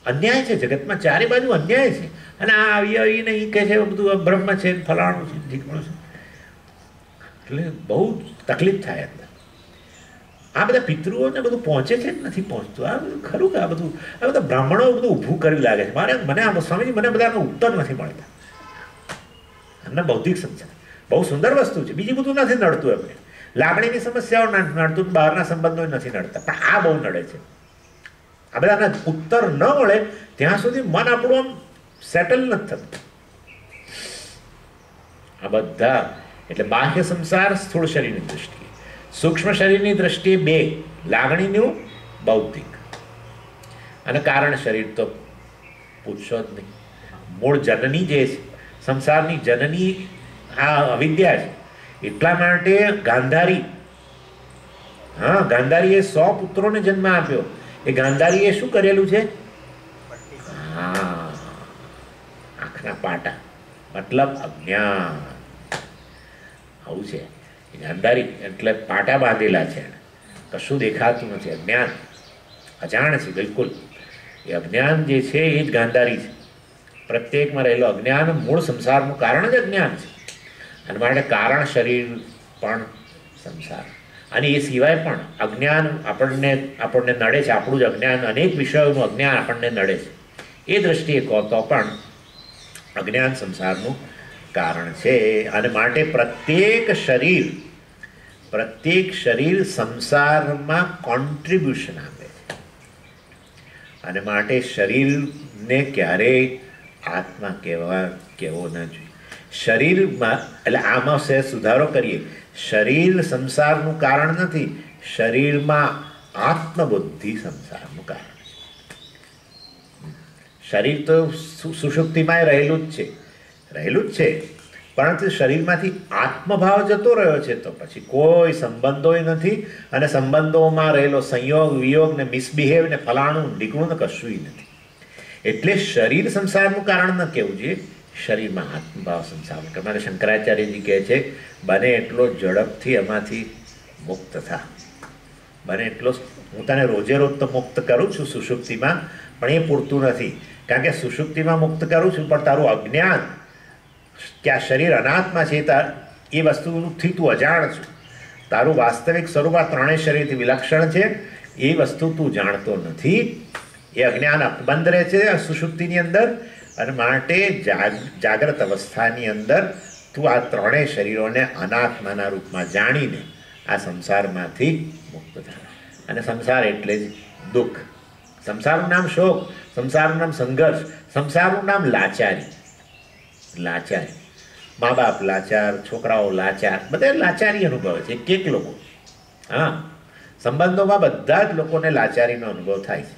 અન્યાય છે જગતમાં, ચારે બાજુ અન્યાય છે. અને આ આવીને એ કહે છે બધું બ્રહ્મ છે, ફલાણું છે, ઢીકણું છે, એટલે બહુ તકલીફ થાય અંદર. આ બધા પિતૃઓને બધું પહોંચે છે કે નથી પહોંચતું? આ બધું ખરું કે આ બધા બ્રાહ્મણો બધું ઊભું કરી લાગે છે. મને આ સ્વામીજી મને બધાનો ઉત્તર નથી મળતા. એમને બૌદ્ધિક સંસાર બહુ સુંદર વસ્તુ છે, બીજી બધું નથી નડતું. એમને લાગણીની સમસ્યાઓ નડતું, બહારના સંબંધો નથી નડતા, પણ આ બહુ નડે છે. આ બધાના ઉત્તર ન મળે ત્યાં સુધી મન આપણું આમ સેટલ નથી થતું. આ બધા એટલે બાહ્ય સંસાર સ્થૂળ શરીરની દ્રષ્ટિએ, સૂક્ષ્મ શરીરની દ્રષ્ટિએ બે, લાગણીનું, બૌદ્ધિક, અને કારણ શરીર તો પૂછશો જ નહીં. મૂળ જનની જે છે, સંસારની જનની આ અવિદ્યા છે. એટલા માટે ગાંધારી, હા, ગાંધારીએ 100 પુત્રોને જન્મ આપ્યો. એ ગાંધારીએ શું કરેલું છે? હા, આંખના પાટા, મતલબ અજ્ઞાન. આવું છે ગાંધારી, એટલે પાટા બાંધેલા છે, કશું દેખાતું નથી, અજ્ઞાન, અજાણ છે બિલકુલ. એ અજ્ઞાન જે છે એ જ ગાંધારી છે. પ્રત્યેકમાં રહેલો અજ્ઞાન મૂળ સંસારનું કારણ જ અજ્ઞાન છે. અને માટે કારણ શરીર પણ સંસાર. અને એ સિવાય પણ અજ્ઞાન આપણને નડે છે. આપણું જ અજ્ઞાન, અનેક વિષયોનું અજ્ઞાન આપણને નડે છે. એ દ્રષ્ટિએ કહો તો પણ અજ્ઞાન સંસારનું કારણ છે. અને માટે પ્રત્યેક શરીર સંસારમાં કોન્ટ્રીબ્યુશન આપે છે. અને માટે શરીરને ક્યારેય આત્મા કહેવો ન જોઈએ. શરીરમાં એટલે આમાં સુધારો કરીએ. શરીર સંસારનું કારણ નથી, શરીરમાં આત્મબુદ્ધિ સંસારનું કારણ છે. શરીર તો સુષુપ્તિમાં રહેલું જ છે, પરંતુ શરીરમાંથી આત્મભાવ જતો રહ્યો છે, તો પછી કોઈ સંબંધો નથી. અને સંબંધોમાં રહેલો સંયોગ, વિયોગ ને મિસબિહેવ ને ફલાણું ઢીકણું ને કશું નથી. એટલે શરીર સંસારનું કારણ ન કહેવું જોઈએ, શરીરમાં આત્મભાવ સંસારનું. તમારે શંકરાચાર્યજી કહે છે, બને એટલો ઝડપથી એમાંથી મુક્ત થા. બને એટલો, હું તને રોજે રોજ તો મુક્ત કરું છું સુષુપ્તિમાં, પણ એ પૂરતું નથી. કારણ કે સુષુપ્તિમાં મુક્ત કરું છું, પણ તારું અજ્ઞાન કે આ શરીર અનાત્મા છે, એ વસ્તુથી તું અજાણ છું. તારું વાસ્તવિક સ્વરૂપ આ ત્રણેય શરીરથી વિલક્ષણ છે, એ વસ્તુ તું જાણતો નથી. એ અજ્ઞાન અકબંધ રહે છે સુષુપ્તિની અંદર. અને માટે જાગ્રત અવસ્થાની અંદર તું આ ત્રણેય શરીરોને અનાત્માના રૂપમાં જાણીને આ સંસારમાંથી મુક્ત થાય. અને સંસાર એટલે જ દુઃખ. સંસારનું નામ શોક, સંસારનું નામ સંઘર્ષ, સંસારનું નામ લાચારી. મા બાપ લાચાર, છોકરાઓ લાચાર, બધા લાચારી અનુભવે છે. એક લોકો, હા, સંબંધોમાં બધા જ લોકોને લાચારીનો અનુભવ થાય છે.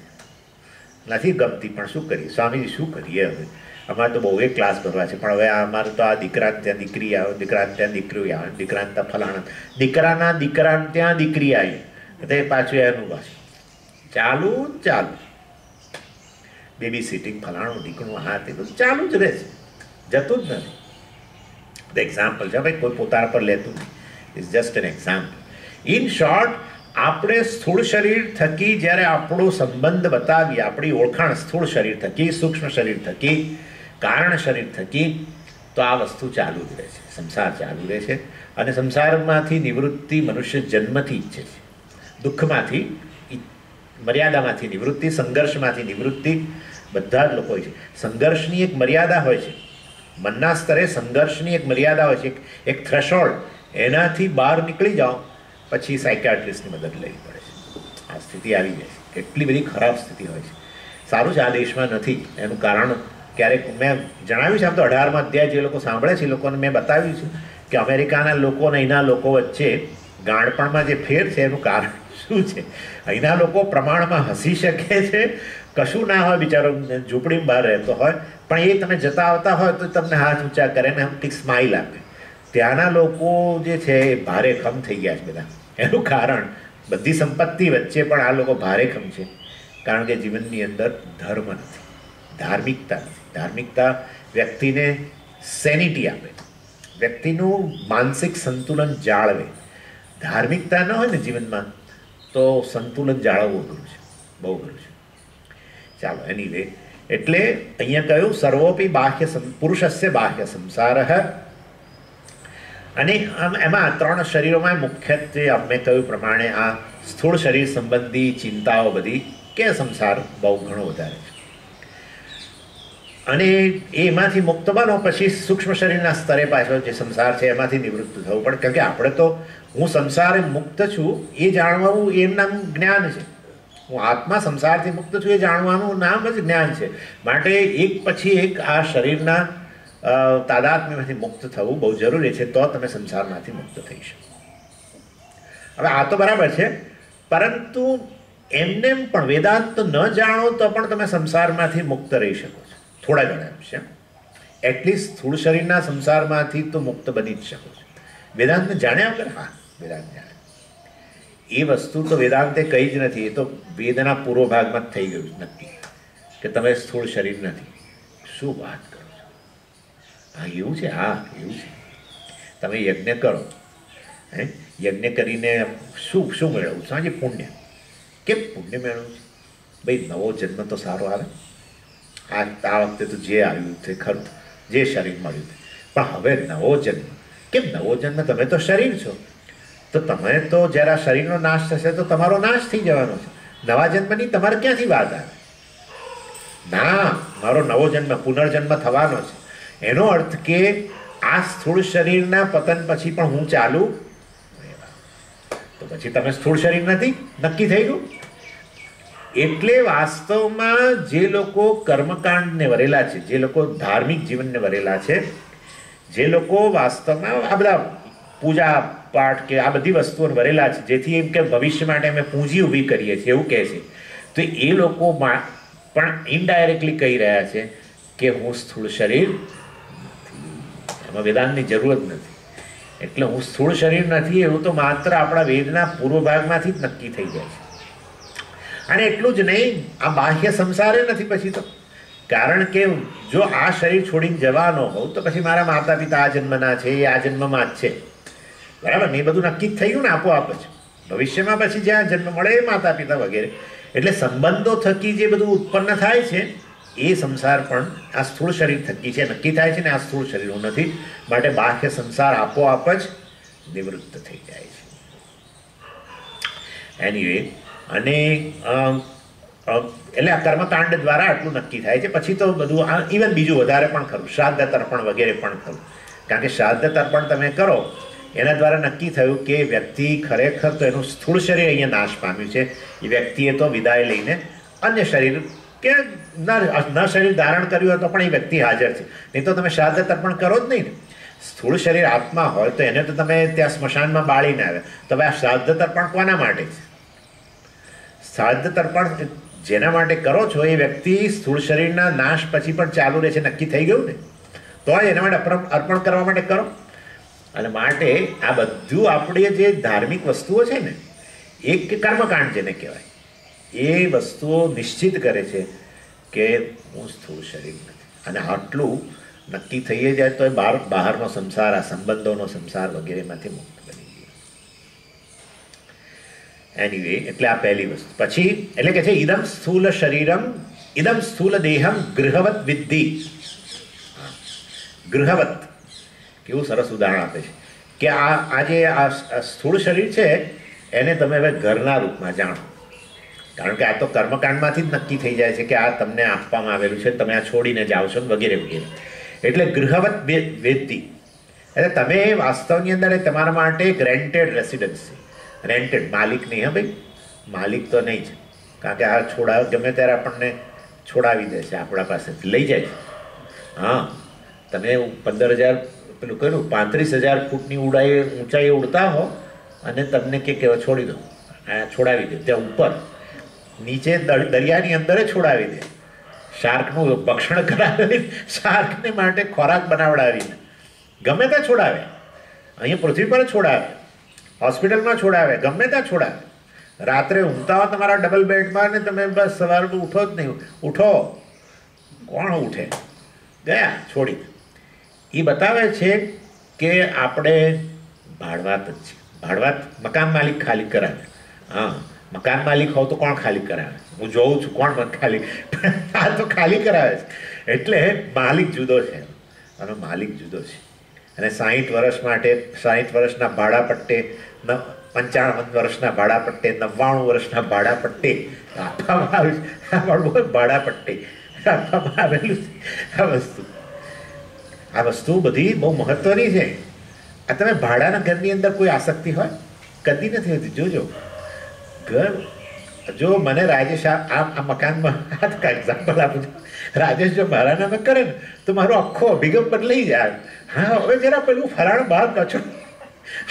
નથી ગમતી, પણ શું કરીએ સ્વામીજી, શું કરીએ? હવે અમારે તો બહુ ક્લાસ ભરવા છે, પણ હવે અમારે તો આ દીકરાને ત્યાં દીકરી આવે, દીકરાને ત્યાં દીકરી આવે, દીકરાને ત્યાં ફલાણા, દીકરાને ત્યાં દીકરી આવી, તો એ પાછું એનું પાછું ચાલુ બેબી સિટિંગ, ફલાણું ઢીકણું, હા, તે બધું ચાલુ જ રહે છે, જતું જ નથી. એક્ઝામ્પલ છે ભાઈ, કોઈ પોતાના પર લેતું નહીં. It's just an example. In short, આપણે સ્થૂળ શરીર થકી જ્યારે આપણો સંબંધ બતાવીએ, આપણી ઓળખાણ સ્થૂળ શરીર થકી, સૂક્ષ્મ શરીર થકી, કારણ શરીર થકી, તો આ વસ્તુ ચાલુ જ રહે છે, સંસાર ચાલુ રહે છે. અને સંસારમાંથી નિવૃત્તિ મનુષ્ય જન્મથી ઈચ્છે છે. દુઃખમાંથી, મર્યાદામાંથી નિવૃત્તિ, સંઘર્ષમાંથી નિવૃત્તિ બધા જ લોકો છે. સંઘર્ષની એક મર્યાદા હોય છે, મનના સ્તરે સંઘર્ષની એક મર્યાદા હોય છે, એક થ્રેશોલ્ડ. એનાથી બહાર નીકળી જાઓ પછી સાયકાટ્રિસ્ટની મદદ લેવી પડે છે. આ સ્થિતિ આવી જાય છે, એટલી બધી ખરાબ સ્થિતિ હોય છે. સારું છે આ દેશમાં નથી. એનું કારણ ક્યારેક મેં જણાવ્યું છે, આમ તો 18મા અધ્યાય જે લોકો સાંભળે છે એ લોકોને મેં બતાવ્યું છે કે અમેરિકાના લોકો અને અહીંના લોકો વચ્ચે ગાણપણમાં જે ફેર છે એનું કારણ શું છે. અહીંના લોકો પ્રમાણમાં હસી શકે છે, કશું ના હોય, બિચારો ઝૂંપડીમાં બહાર રહેતો હોય, પણ એ તમે જતા આવતા હોય તો તમને હાથ ઊંચા કરે ને કંઈક સ્માઇલ આપે. ત્યાંના લોકો જે છે એ ભારે ખમ થઈ ગયા છે બધા. એનું કારણ બધી સંપત્તિ વચ્ચે પણ આ લોકો ભારેખમ છે, કારણ કે જીવનની અંદર ધર્મ નથી, ધાર્મિકતા નથી. ધાર્મિકતા વ્યક્તિને સેનિટી આપે, વ્યક્તિનું માનસિક સંતુલન જાળવે. ધાર્મિકતા ન હોય ને જીવનમાં તો સંતુલન જાળવવું અઘરું છે, બહુ અઘરું છે. ચાલો, એનીવે, એટલે અહીંયા કહ્યું સર્વોપી બાહ્ય પુરુષસ્ય બાહ્ય સંસાર. અને એમાં 3 શરીરોમાં મુખ્યત્વે અમે કહ્યું પ્રમાણે આ સ્થૂળ શરીર સંબંધી ચિંતાઓ બધી કે સંસાર બહુ ઘણો વધારે છે. અને એમાંથી મુક્ત બનો પછી સૂક્ષ્મ શરીરના સ્તરે પાછળ જે સંસાર છે એમાંથી નિવૃત્ત થવું પડે. કારણ કે આપણે તો હું સંસારે મુક્ત છું એ જાણવાનું એમ નામ જ્ઞાન છે. હું આત્મા સંસારથી મુક્ત છું એ જાણવાનું નામ જ જ્ઞાન છે. માટે એક પછી એક આ શરીરના તાદાત્મ્યમાંથી મુક્ત થવું બહુ જરૂરી છે, તો તમે સંસારમાંથી મુક્ત થઈ શકો. હવે આ તો બરાબર છે, પરંતુ એમને પણ વેદાંત ન જાણો તો પણ તમે સંસારમાંથી મુક્ત રહી શકો છો થોડા ઘણા અંશે. એટલીસ્ટ સ્થૂળ શરીરના સંસારમાંથી તો મુક્ત બની જ શકો છો. વેદાંતને જાણ્યા વગર? હા, વેદાંત જાણે. એ વસ્તુ તો વેદાંતે કહી જ નથી, એ તો વેદના પૂર્વ ભાગમાં જ થઈ ગયું નક્કી કે તમે સ્થૂળ શરીર નથી. શું વાત કરો છો? હા, એવું છે. હા, એવું છે. તમે યજ્ઞ કરો, યજ્ઞ કરીને શું શું મેળવવું? સાંજે પુણ્ય. કેમ પુણ્ય મેળવવું છે? ભાઈ, નવો જન્મ તો સારો આવે. આ વખતે તો જે આવ્યું તે ખરું, જે શરીર મળ્યું તે, પણ હવે નવો જન્મ. કેમ નવો જન્મ? તમે તો શરીર છો, તો તમે તો જ્યારે આ શરીરનો નાશ થશે તો તમારો નાશ થઈ જવાનો છે. નવા જન્મની તમારે ક્યાંથી વાત આવે? ના, મારો નવો જન્મ, પુનર્જન્મ થવાનો છે. એનો અર્થ કે આ સ્થૂળ શરીરના પતન પછી પણ હું ચાલુ, તો પછી તમે સ્થૂળ શરીર નથી, નક્કી થઈ ગયું. એટલે વાસ્તવમાં જે લોકો કર્મકાંડને વરેલા છે, જે લોકો ધાર્મિક જીવનને વરેલા છે, જે લોકો વાસ્તવમાં આ બધા પૂજા પાઠ કે આ બધી વસ્તુઓને વરેલા છે, જેથી એમ કે ભવિષ્ય માટે અમે પૂંજી ઊભી કરીએ છીએ એવું કહે છે, તો એ લોકો પણ ઇનડાયરેક્ટલી કહી રહ્યા છે કે હું સ્થૂળ શરીર નથી. એમાં વેદાંતની જરૂર જ નથી. એટલે હું સ્થૂળ શરીર નથી એવું તો માત્ર આપણા વેદના પૂર્વ ભાગમાંથી જ નક્કી થઈ જાય છે. અને એટલું જ નહીં, આ બાહ્ય સંસારે નથી પછી તો. કારણ કે જો આ શરીર છોડીને જવાનો હોઉં તો પછી મારા માતા પિતા આ જન્મના છે, એ આ જન્મમાં જ છે, બરાબર ને? એ બધું નક્કી જ થયું ને આપોઆપ જ. ભવિષ્યમાં પછી જ્યાં જન્મ મળે એ માતા પિતા વગેરે. એટલે સંબંધો થકી જે બધું ઉત્પન્ન થાય છે એ સંસાર પણ આ સ્થૂળ શરીર થકી છે, નક્કી થાય છે ને આ સ્થૂળ શરીર નથી. માટે બાહ્ય સંસાર આપોઆપ જ નિવૃત્ત થઈ જાય છે. એનીવે, અને એટલે આ કર્મકાંડ દ્વારા આટલું નક્કી થાય છે. પછી તો બધું ઇવન બીજું વધારે પણ ખરું, શ્રાદ્ધ તર્પણ વગેરે પણ ખરું. કારણ કે શ્રાદ્ધ તર્પણ તમે કરો એના દ્વારા નક્કી થયું કે વ્યક્તિ ખરેખર તો એનું સ્થૂળ શરીર અહીંયા નાશ પામ્યું છે. એ વ્યક્તિએ તો વિદાય લઈને અન્ય શરીર કે ન શરીર ધારણ કર્યું હોય તો પણ એ વ્યક્તિ હાજર છે. નહીં તો તમે શ્રાદ્ધ તર્પણ કરો જ નહીં ને. સ્થૂળ શરીર આત્મા હોય તો એને તો તમે ત્યાં સ્મશાનમાં બાળીને આવે. તો હવે આ શ્રાદ્ધ તર્પણ કોના માટે છે? શ્રાદ્ધ તર્પણ જેના માટે કરો છો એ વ્યક્તિ સ્થૂળ શરીરના નાશ પછી પણ ચાલુ રહે છે, નક્કી થઈ ગયું ને, તો એના માટે અર્પણ કરવા માટે કરો. અને માટે આ બધું આપણે જે ધાર્મિક વસ્તુઓ છે ને, એક કર્મકાંડ જેને કહેવાય, એ વસ્તુઓ નિશ્ચિત કરે છે કે હું સ્થૂળ શરીર નથી. અને આટલું નક્કી થઈ જાય તો એ બહારનો સંસાર, આ સંબંધોનો સંસાર વગેરેમાંથી મુક્ત બની જાય. એનીવે, એટલે આ પહેલી વસ્તુ. પછી એટલે કે છે ઇદમ સ્થૂલ શરીરમ ઇદમ સ્થૂલ દેહમ ગૃહવત વિદ્ધિ. ગૃહવત કેવું સરસ ઉદાહરણ આપે છે કે આ જે આ સ્થૂળ શરીર છે એને તમે હવે ઘરના રૂપમાં જાણો. કારણ કે આ તો કર્મકાંડમાંથી જ નક્કી થઈ જાય છે કે આ તમને આપવામાં આવેલું છે, તમે આ છોડીને જાઓ છો વગેરે વગેરે. એટલે ગૃહવત વેદતી એટલે તમે વાસ્તવની અંદર તમારા માટે એક રેન્ટેડ રેસિડન્સ છે. રેન્ટેડ, માલિક નહીં. હા ભાઈ, માલિક તો નહીં જ. કારણ કે આ છોડાવ ગમે ત્યારે આપણને છોડાવી દે છે, આપણા પાસેથી લઈ જાય છે. હા, તમે 15,000 પેલું કર્યું 35,000 ફૂટની ઊંચાઈએ ઉડતા હો અને તમને કે છોડી દો, છોડાવી દે ત્યાં ઉપર, નીચે દરિયાની અંદર છોડાવી દે. શાર્કનું ભક્ષણ કરાવી, શાર્કને માટે ખોરાક બનાવડાવીને ગમે ત્યાં છોડાવે. અહીંયા પૃથ્વી પર છોડાવે, હોસ્પિટલમાં છોડાવે, ગમે ત્યાં છોડાવે. રાત્રે ઊંઘતા હો તમારા ડબલ બેડમાં ને તમે બસ સવારમાં ઉઠો જ નહીં. ઉઠો, કોણ ઉઠે? ગયા છોડી. એ બતાવે છે કે આપણે ભાડવાત જ છે. ભાડવાત મકાન માલિક ખાલી કરાવે. હા, મકાન માલિક હોવ તો કોણ ખાલી કરાવે? હું જોઉં છું કોણ મને ખાલી, આ તો ખાલી કરાવે છે. એટલે માલિક જુદો છે અને માલિક જુદો છે. અને 60 વર્ષ માટે 60 વર્ષના ભાડા પટ્ટે, 55 વર્ષના ભાડા પટ્ટે, 99 વર્ષના ભાડા પટ્ટે આપવામાં આવ્યું છે. ભાડા પટ્ટે આપવામાં આવેલું છે આ વસ્તુ બધી બહુ મહત્વની છે. આ તમે ભાડાના ઘરની અંદર કોઈ આસક્તિ હોય? કદી નથી હોતી. જોજો ઘર, જો મને રાજેશ આ મકાનમાં એક્ઝામ્પલ આપું છું, રાજેશ જો મારા નામે કરે ને તો મારો આખો અભિગમ બદલાઈ જાય. હા, હવે જરા પેલું ફરાણ બહાર કચરો,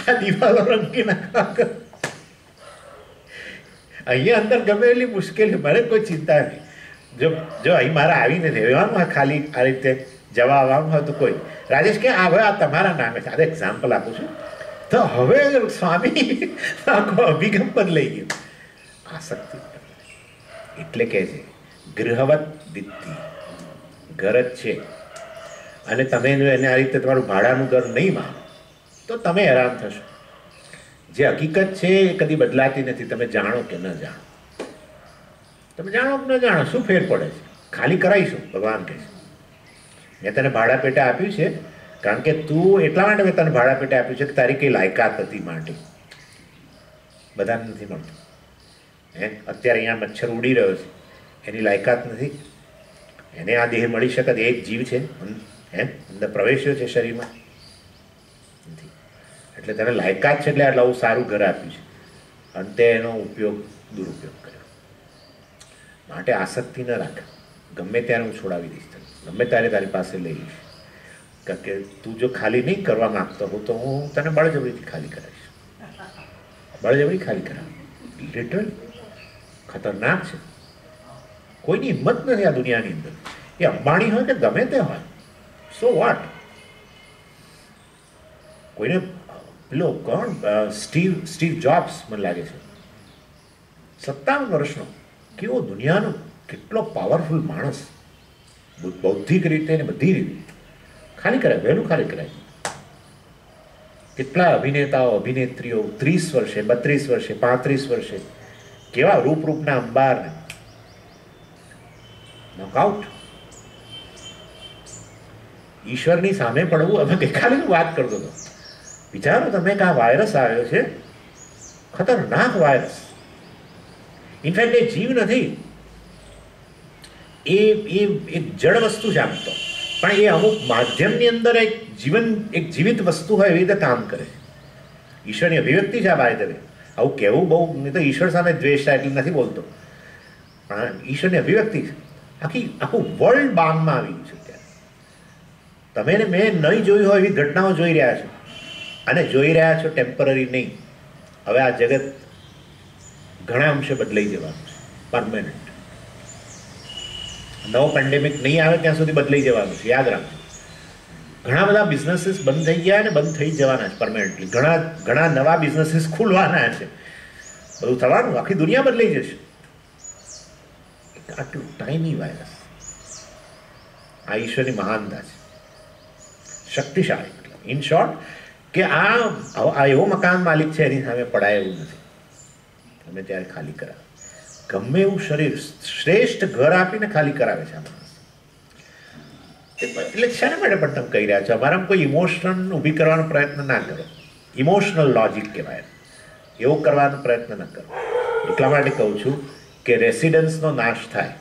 આ દિવાલો રંગી નાખવા. અહીંયા અંદર ગમે એટલી મુશ્કેલી, મને કોઈ ચિંતા નહીં. જો અહીં મારે આવીને રહેવાનું ખાલી આ રીતે જવા આવવાનું હોય તો કોઈ રાજેશ કે હવે આ તમારા નામે છે. આ એક્ઝામ્પલ આપું છું. તો હવે સ્વામી આખો અભિગમ બદલાઈ ગયો. આસક્તિ એટલે કે છે ગૃહવત વિત્તિ, ઘર જ છે. અને તમે જો એને આ રીતે તમારું ભાડાનું ઘર નહીં માનો તો તમે હેરાન થશો. જે હકીકત છે એ કદી બદલાતી નથી. તમે જાણો કે ન જાણો, તમે જાણો કે ન જાણો, શું ફેર પડે છે? ખાલી કરાવીશું. ભગવાન કહે છે મેં તને ભાડા પેટે આપ્યું છે કારણ કે તું, એટલા માટે મેં તને ભાડા પેટે આપ્યું છે કે તારી કઈ લાયકાત હતી માટે. બધાને નથી મળતું. અત્યારે અહીંયા મચ્છર ઉડી રહ્યો છે, એની લાયકાત નથી. એને આ દેહ મળી શકે? એક જીવ છે, અંદર પ્રવેશ્યો છે શરીરમાં નથી. એટલે તને લાયકાત છે એટલે આટલું સારું ઘર આપ્યું છે અને તે એનો ઉપયોગ, દુરુપયોગ કર્યો. માટે આસક્તિ ન રાખ. ગમે ત્યારે હું છોડાવી દઈશ તને, ગમે ત્યારે તારી પાસે લઈ લઈશ. કારણ કે તું જો ખાલી નહીં કરવા માંગતો હો તો હું તને બળજબરીથી ખાલી કરાવીશ. બળજબરી ખાલી કરાવ લિટરલી ખતરનાક છે. કોઈની હિંમત નથી આ દુનિયાની અંદર. એ અંબાણી હોય કે ગમે તે હોય, સો વોટ. કોઈને પેલો કોણ સ્ટીવ જોબ્સ મને લાગે છે, 57 વર્ષનો, કેવો દુનિયાનો કેટલો પાવરફુલ માણસ, બૌદ્ધિક રીતે ને બધી રીતે ખાલી કરાય, વહેલું ખાલી કરાય. કેટલા અભિનેતાઓ અભિનેત્રીઓ 30 વર્ષે 32 વર્ષે 35 વર્ષે કેવા રૂપના અંબાર નોકઆઉટ. ઈશ્વરની સામે પડવું. અમે ગઈકાલે વાત કરતો હતો, વિચારો તમે કે આ વાયરસ આવ્યો છે, ખતરનાક વાયરસ. ઇનફેક્ટ એ જીવ નથી, એ એક જડ વસ્તુ છે આમ તો, પણ એ અમુક માધ્યમની અંદર એક જીવિત વસ્તુ હોય એવી રીતે કામ કરે. ઈશ્વરની અભિવ્યક્તિ છે આ બાય. આવું કહેવું બહુ, નહીં તો ઈશ્વર સામે દ્વેષ થાય એટલે નથી બોલતો, પણ ઈશ્વરની અભિવ્યક્તિ છે. આખું વર્લ્ડ બામમાં આવી ગયું છે ત્યારે. તમે ને મેં નહીં જોયું હોય એવી ઘટનાઓ જોઈ રહ્યા છો, અને જોઈ રહ્યા છો ટેમ્પરરી નહીં. હવે આ જગત ઘણા અંશે બદલાઈ જવાનું છે, પરમાનન્ટ. નવો પેન્ડેમિક નહીં આવે ત્યાં સુધી બદલાઈ જવાનું છે, યાદ રાખજો. ઘણા બધા બિઝનેસીસ બંધ થઈ ગયા અને બંધ થઈ જવાના છે પરમાનન્ટલી. ઘણા નવા બિઝનેસીસ ખુલવાના છે, બધું થવાનું. આખી દુનિયા બદલાઈ જશે. આટલું ટાઈમી વાયરસ, આ ઈશ્વરની મહાનતા છે, શક્તિશાળી. ઇન શોર્ટ કે આ એવો મકાન માલિક છે એની સામે પડાય એવું નથી. તમે ત્યારે ખાલી કરાવે. ગમે એવું શરીર, શ્રેષ્ઠ ઘર આપીને ખાલી કરાવે છે આ માણસ. એટલે શાના માટે પણ તમે કહી રહ્યા છો? અમારામાં કોઈ ઇમોશન ઊભી કરવાનો પ્રયત્ન ના કરો. ઇમોશનલ લોજિક કહેવાય, એવો કરવાનો પ્રયત્ન ન કરો. એટલા માટે કહું છું કે રેસિડન્સનો નાશ થાય.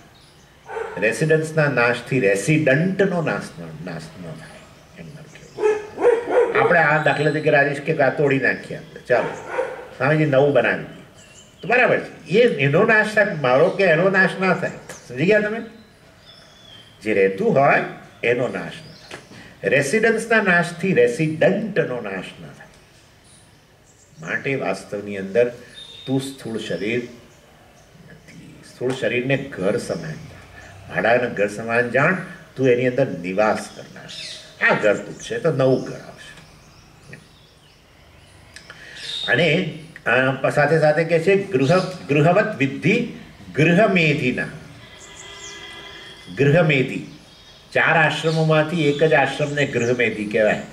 રેસિડન્સના નાશથી રેસિડન્ટનો નાશ ન થાય. એમ આપણે આ દાખલા તરીકે રાજેશ કે આ તોડી નાખીએ આપણે, ચાલો સ્વામીજી નવું બનાવી દઈએ તો બરાબર છે. એનો નાશ થાય, મારો કે એનો નાશ ના થાય. સમજી ગયા તમે? જે રહેતું હોય એનો નાશ ન થાય. રેસિડન્સના નાશથી રેસિડન્ટનો નાશ ન થાય. માટે વાસ્તવની અંદર તું સ્થૂળ શરીર નથી. સ્થૂળ શરીરને ઘર સમાન, ભાડાના ઘર સમાન જાણ. તું એની અંદર નિવાસ કરનાર. આ ઘર તૂટશે તો નવું ઘર આવશે. અને સાથે સાથે કહે છે ગૃહવત વિદ્ધિ ગૃહમેધિના. ગૃહમેધી 4 આશ્રમોમાંથી એક જ આશ્રમને ગૃહમેધી કહેવાય,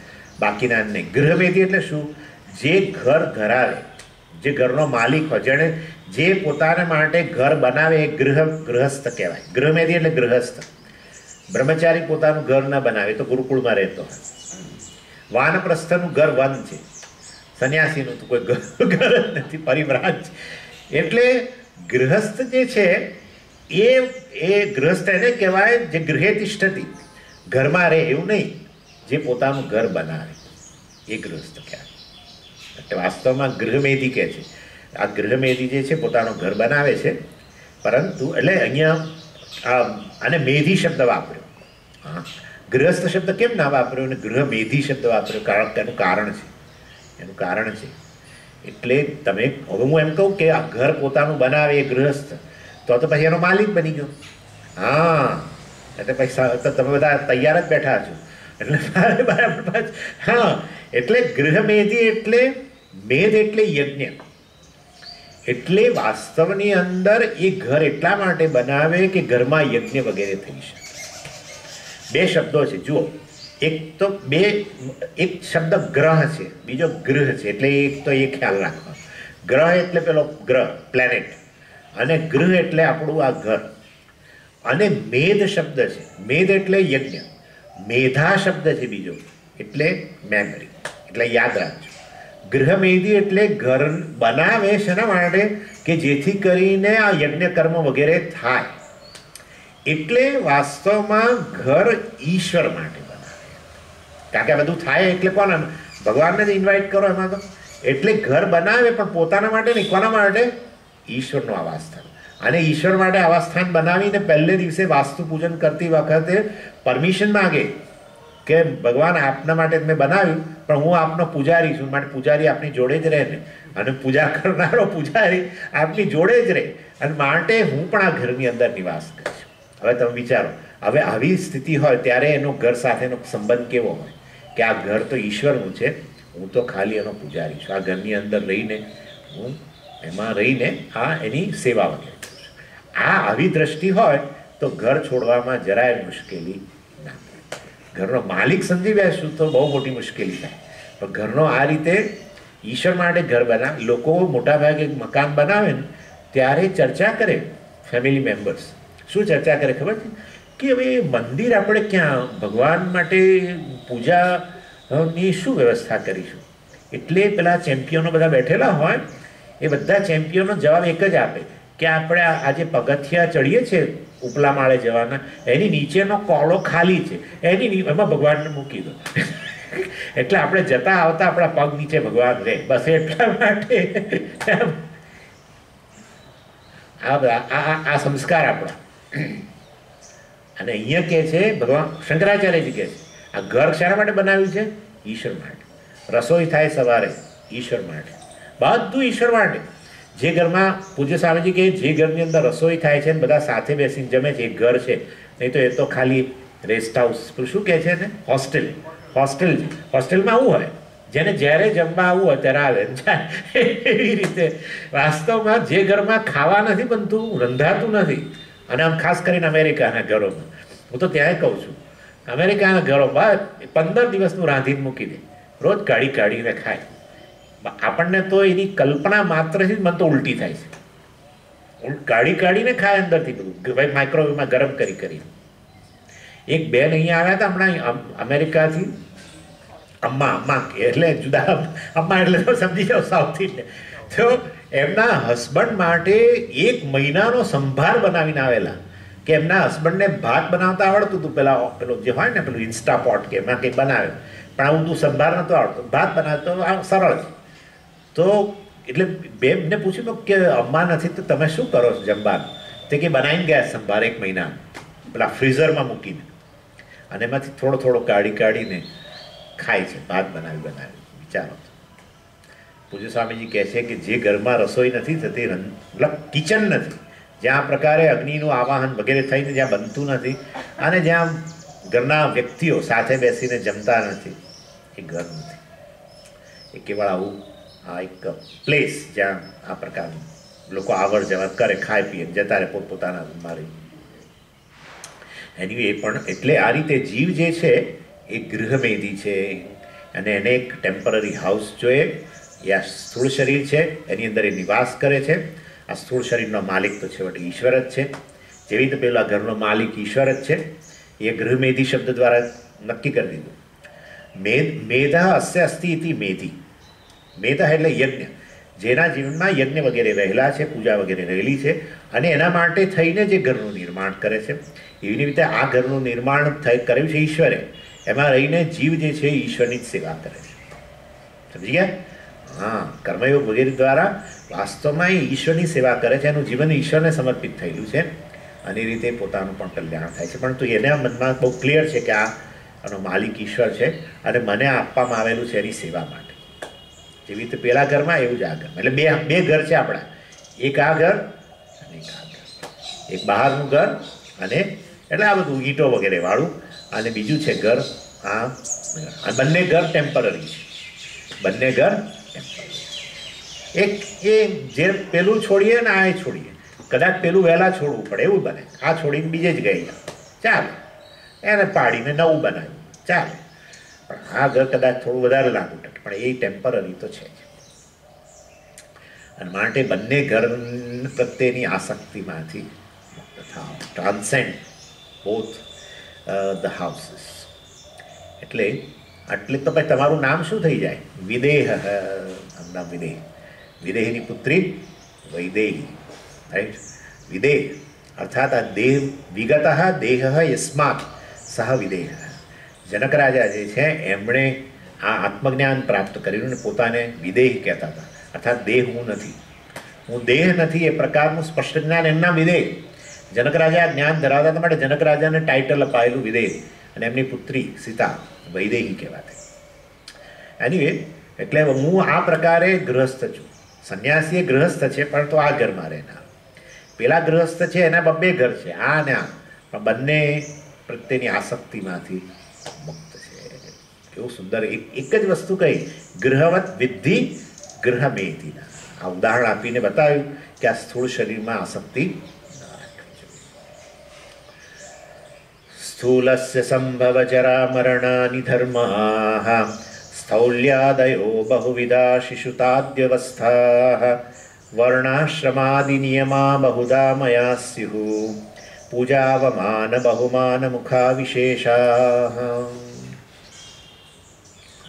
બાકીના નહીં. ગૃહમેધી એટલે શું? જે ઘર ધરાવે, જે ઘરનો માલિક હોય, જેણે જે પોતાને માટે ઘર બનાવે એ ગૃહસ્થ કહેવાય. ગૃહમેધી એટલે ગૃહસ્થ. બ્રહ્મચારી પોતાનું ઘર ન બનાવે તો ગુરુકુળમાં રહેતો હોય. વાનપ્રસ્થનું ઘર વન છે, સંન્યાસીનું તો કોઈ ઘર જ નથી, પરિવ્રાજ. એટલે ગૃહસ્થ જે છે એ ગૃહસ્થ એને કહેવાય જે ગૃહે તિષ્ઠતિ, ઘરમાં રહે એવું નહીં, જે પોતાનું ઘર બનાવે એ ગૃહસ્થ કહેવાય. એટલે વાસ્તવમાં ગૃહમેધી કહે છે. આ ગૃહમેધી જે છે પોતાનું ઘર બનાવે છે, પરંતુ એટલે અહીંયા અને મેધી શબ્દ વાપર્યો. હા, ગૃહસ્થ શબ્દ કેમ ના વાપર્યો અને ગૃહમેધી શબ્દ વાપર્યો? કારણ કે એનું કારણ છે. એટલે તમે હવે હું એમ કહું કે આ ઘર પોતાનું બનાવે એ ગૃહસ્થ, તો પછી એનો માલિક બની ગયો. હા, એટલે પછી તમે બધા તૈયાર જ બેઠા છો એટલે બરાબર. હા, એટલે ગૃહમેધી એટલે મેધ એટલે યજ્ઞ. એટલે વાસ્તવની અંદર એ ઘર એટલા માટે બનાવે કે ઘરમાં યજ્ઞ વગેરે થઈ શકે. 2 શબ્દો છે જુઓ. એક તો એક શબ્દ ગ્રહ છે, બીજો ગૃહ છે. એટલે એક તો એ ખ્યાલ રાખવાનો. ગ્રહ એટલે પેલો ગ્રહ, પ્લેનેટ, અને ગૃહ એટલે આપણું આ ઘર. અને મેધ શબ્દ છે, મેધ એટલે યજ્ઞ. મેધા શબ્દ છે બીજો, એટલે મેમરી, એટલે યાદ રાખજો. ગૃહમેધી એટલે ઘર બનાવે શેના માટે? કે જેથી કરીને આ યજ્ઞ કર્મ વગેરે થાય. એટલે વાસ્તવમાં ઘર ઈશ્વર માટે બનાવે, કારણ કે આ બધું થાય એટલે કોને? ભગવાનને જ ઇન્વાઇટ કરો એમાં તો. એટલે ઘર બનાવે પણ પોતાના માટે નહીં, કોના માટે? ઈશ્વરનું આવાસસ્થાન. અને ઈશ્વર માટે આવાસસ્થાન બનાવીને પહેલે દિવસે વાસ્તુ પૂજન કરતી વખતે પરમિશન માગે કે ભગવાન આપના માટે મેં બનાવ્યું, પણ હું આપનો પૂજારી છું, માટે પૂજારી આપની જોડે જ રહે ને, અને પૂજા કરનારો પૂજારી આપની જોડે જ રહે, અને માટે હું પણ આ ઘરની અંદર નિવાસ કરીશ. હવે તમે વિચારો, હવે આવી સ્થિતિ હોય ત્યારે એનો ઘર સાથેનો સંબંધ કેવો હોય કે આ ઘર તો ઈશ્વરનું છે, હું તો ખાલી એનો પૂજારી છું. આ ઘરની અંદર રહીને હું એમાં રહીને આ એની સેવા વગેરે કરું છું. આ આવી દ્રષ્ટિ હોય તો ઘર છોડવામાં જરાય મુશ્કેલી ના પડે. ઘરનો માલિક સમજી બેસું તો બહુ મોટી મુશ્કેલી થાય. પણ ઘરનો આ રીતે ઈશ્વર માટે ઘર બનાવે. લોકો મોટાભાગે મકાન બનાવે ને ત્યારે ચર્ચા કરે, ફેમિલી મેમ્બર્સ શું ચર્ચા કરે ખબર છે? કે હવે મંદિર આપણે ક્યાં, ભગવાન માટે પૂજાની શું વ્યવસ્થા કરીશું? એટલે પેલા ચેમ્પિયનો બધા બેઠેલા હોય, એ બધા ચેમ્પિયનો જવાબ એક જ આપે કે આપણે આજે પગથિયા ચડીએ છીએ ઉપલા માળે જવાના, એની નીચેનો કોળો ખાલી છે, એમાં ભગવાનને મૂકી દો. એટલે આપણે જતા આવતા આપણા પગ નીચે ભગવાન રહે, બસ એટલા માટે આ સંસ્કાર આપણા. અને અહીંયા કહે છે ભગવાન શંકરાચાર્યજી કહે છે આ ઘર શાના માટે બનાવ્યું છે? ઈશ્વર માટે. રસોઈ થાય સવારે ઈશ્વર માટે, બધું ઈશ્વર માટે. જે ઘરમાં પૂજ્ય સ્વામીજી કહે જે ઘરની અંદર રસોઈ થાય છે ને બધા સાથે બેસીને જમે છે એ ઘર છે, નહીં તો એ તો ખાલી રેસ્ટ હાઉસ, શું કહે છે ને, હોસ્ટેલ છે. હોસ્ટેલમાં આવું હોય, જેને જ્યારે જમવા આવવું હોય ત્યારે આવે જાય. એવી રીતે વાસ્તવમાં જે ઘરમાં ખાવા નથી બનતું, રંધાતું નથી, અને આમ ખાસ કરીને અમેરિકાના ઘરોમાં, હું તો ત્યાંય કહું છું, અમેરિકાના ઘરોમાં 15 દિવસનું રાંધીને મૂકી દે, રોજ કાઢીને ખાય. આપણને તો એની કલ્પના માત્રથી જ મને તો ઉલટી થાય છે. કાઢીને ખાય અંદરથી બધું, ભાઈ માઇક્રોવેવમાં ગરમ કરી. એક બેન અહીંયા આવ્યા હતા હમણાં અમેરિકાથી, અમ્મા એટલે જુદા, અમ્મા એટલે તો સમજી જાઓ સાઉથ ઇન્ડિયન. તો એમના હસબન્ડ માટે 1 મહિનાનો સંભાર બનાવીને આવેલા, કે એમના હસબન્ડને ભાત બનાવતા આવડતું હતું, પેલો જે હોય ને પેલું ઇન્સ્ટાપોટ કે એમાં કંઈક બનાવે, પણ આવું તું સંભાર નહોતો આવડતો, ભાત બનાવતો આ સરળ છે. તો એટલે બેનને પૂછ્યું કે અમ્મા નથી તો તમે શું કરો છો જમવાનું? તે કે બનાવીને ગયા સંભાર 1 મહિના પેલા ફ્રીઝરમાં મૂકીને, અને એમાંથી થોડો કાઢીને ખાય છે, ભાત બનાવી. વિચારો, પૂજ્ય સ્વામીજી કહે છે કે જે ઘરમાં રસોઈ નથી થતી, મતલબ કિચન નથી, જ્યાં આ પ્રકારે અગ્નિનું આવાહન વગેરે થઈને જ્યાં બનતું નથી, અને જ્યાં ઘરના વ્યક્તિઓ સાથે બેસીને જમતા નથી, એ ઘર નથી. એ કેવળ આવું આ એક પ્લેસ જ્યાં આ પ્રકારનું લોકો આવર જવર કરે, ખાય પીએ, જતા રહે પોતપોતાના મારી. એની એ પણ એટલે આ રીતે જીવ જે છે એ ગૃહમેધી છે, અને એને એક ટેમ્પરરી હાઉસ જોઈએ. એ આ સ્થૂળ શરીર છે, એની અંદર એ નિવાસ કરે છે. આ સ્થૂળ શરીરનો માલિક તો છેવટે ઈશ્વર જ છે. જેવી રીતે પેલા ઘરનો માલિક ઈશ્વર જ છે, એ ગૃહમેધી શબ્દ દ્વારા નક્કી કરી દીધું. મેધા અસ્ય અસ્તિ ઇતિ મેધી. મેધા એટલે યજ્ઞ, જેના જીવનમાં યજ્ઞ વગેરે રહેલા છે, પૂજા વગેરે રહેલી છે, અને એના માટે થઈને જે ઘરનું નિર્માણ કરે છે. એવી રીતે આ ઘરનું નિર્માણ કર્યું છે ઈશ્વરે. એમાં રહીને જીવ જે છે ઈશ્વરની જ સેવા કરે છે. સમજી ગયા? હા, કર્મયોગ વગેરે દ્વારા વાસ્તવમાં એ ઈશ્વરની સેવા કરે છે. એનું જીવન ઈશ્વરને સમર્પિત થયેલું છે, અને એ રીતે પોતાનું પણ કલ્યાણ થાય છે. પરંતુ એના મનમાં બહુ ક્લિયર છે કે આનો માલિક ઈશ્વર છે, અને મને આપવામાં આવેલું છે એની સેવા માટે. જેવી રીતે પેલા ઘરમાં એવું જ આ ઘરમાં. એટલે બે ઘર છે આપણા, એક આ ઘર અને એક આ ઘર. એક બહારનું ઘર, અને એટલે આ બધું ઈંટો વગેરે વાળું, અને બીજું છે ઘર આ બંને ઘર ટેમ્પરરી છે. બંને ઘર એક એ જે પેલું છોડીએ ને આ છોડીએ, કદાચ પેલું વહેલા છોડવું પડે એવું બને. આ છોડીને બીજે જ ગઈ ચાલે, એને પાડીને નવું બનાવ્યું ચાલે. પણ આ ઘર કદાચ થોડું વધારે લાગુ ટકે, પણ એ ટેમ્પરરી તો છે જ. અને માટે બંને ઘર પ્રત્યેની આસક્તિમાંથી મુક્ત થાવ, ટ્રાન્સેન્ડ બોથ ધ હાઉસીસ. એટલે આટલે તો ભાઈ તમારું નામ શું થઈ જાય? વિદેહ. નામ વિદેહ. વિદેહની પુત્રી વૈદેહી, રાઈટ? વિદેહ અર્થાત આ દેહ વિગત દેહ યસ્માત સહ વિદેહ. જનક રાજા જે છે એમણે આ આત્મજ્ઞાન પ્રાપ્ત કર્યું ને પોતાને વિદેહ કહેતા હતા. અર્થાત દેહ હું નથી, હું દેહ નથી, એ પ્રકારનું સ્પષ્ટ જ્ઞાન એમના વિદેહ. જનક રાજા જ્ઞાન ધરાવતા હતા, માટે જનક રાજાને ટાઇટલ અપાયેલું વિદેહ, અને એમની પુત્રી સીતા વૈદેહી કહેવાતી. એનીવે, એટલે હું આ પ્રકારે ગૃહસ્થ છું. સંન્યાસી એ ગૃહસ્થ છે, પણ તો આ ઘરમાં રહેનાર. પેલા ગૃહસ્થ છે એના બબ્બે ઘર છે, આ ને આ, પણ બંને પ્રત્યેની આસક્તિમાંથી મુક્ત છે. કેવું સુંદર! એક જ વસ્તુ કહી, ગૃહવત વિદ્ધિ ગૃહમેધિના. આ ઉદાહરણ આપીને બતાવ્યું કે આ સ્થૂળ શરીરમાં આસક્તિ સ્થૂલસ્ય સંભવ જરા મરણાનિ ધર્માઃ સ્થૌલ્યાદયો બહુવિધા શિશુતાદ્યવસ્થાઃ વર્ણાશ્રમાદિ નિયમા બહુધા મયા સ્યુઃ પૂજાવમાન બહુમાન મુખા વિશેષાઃ.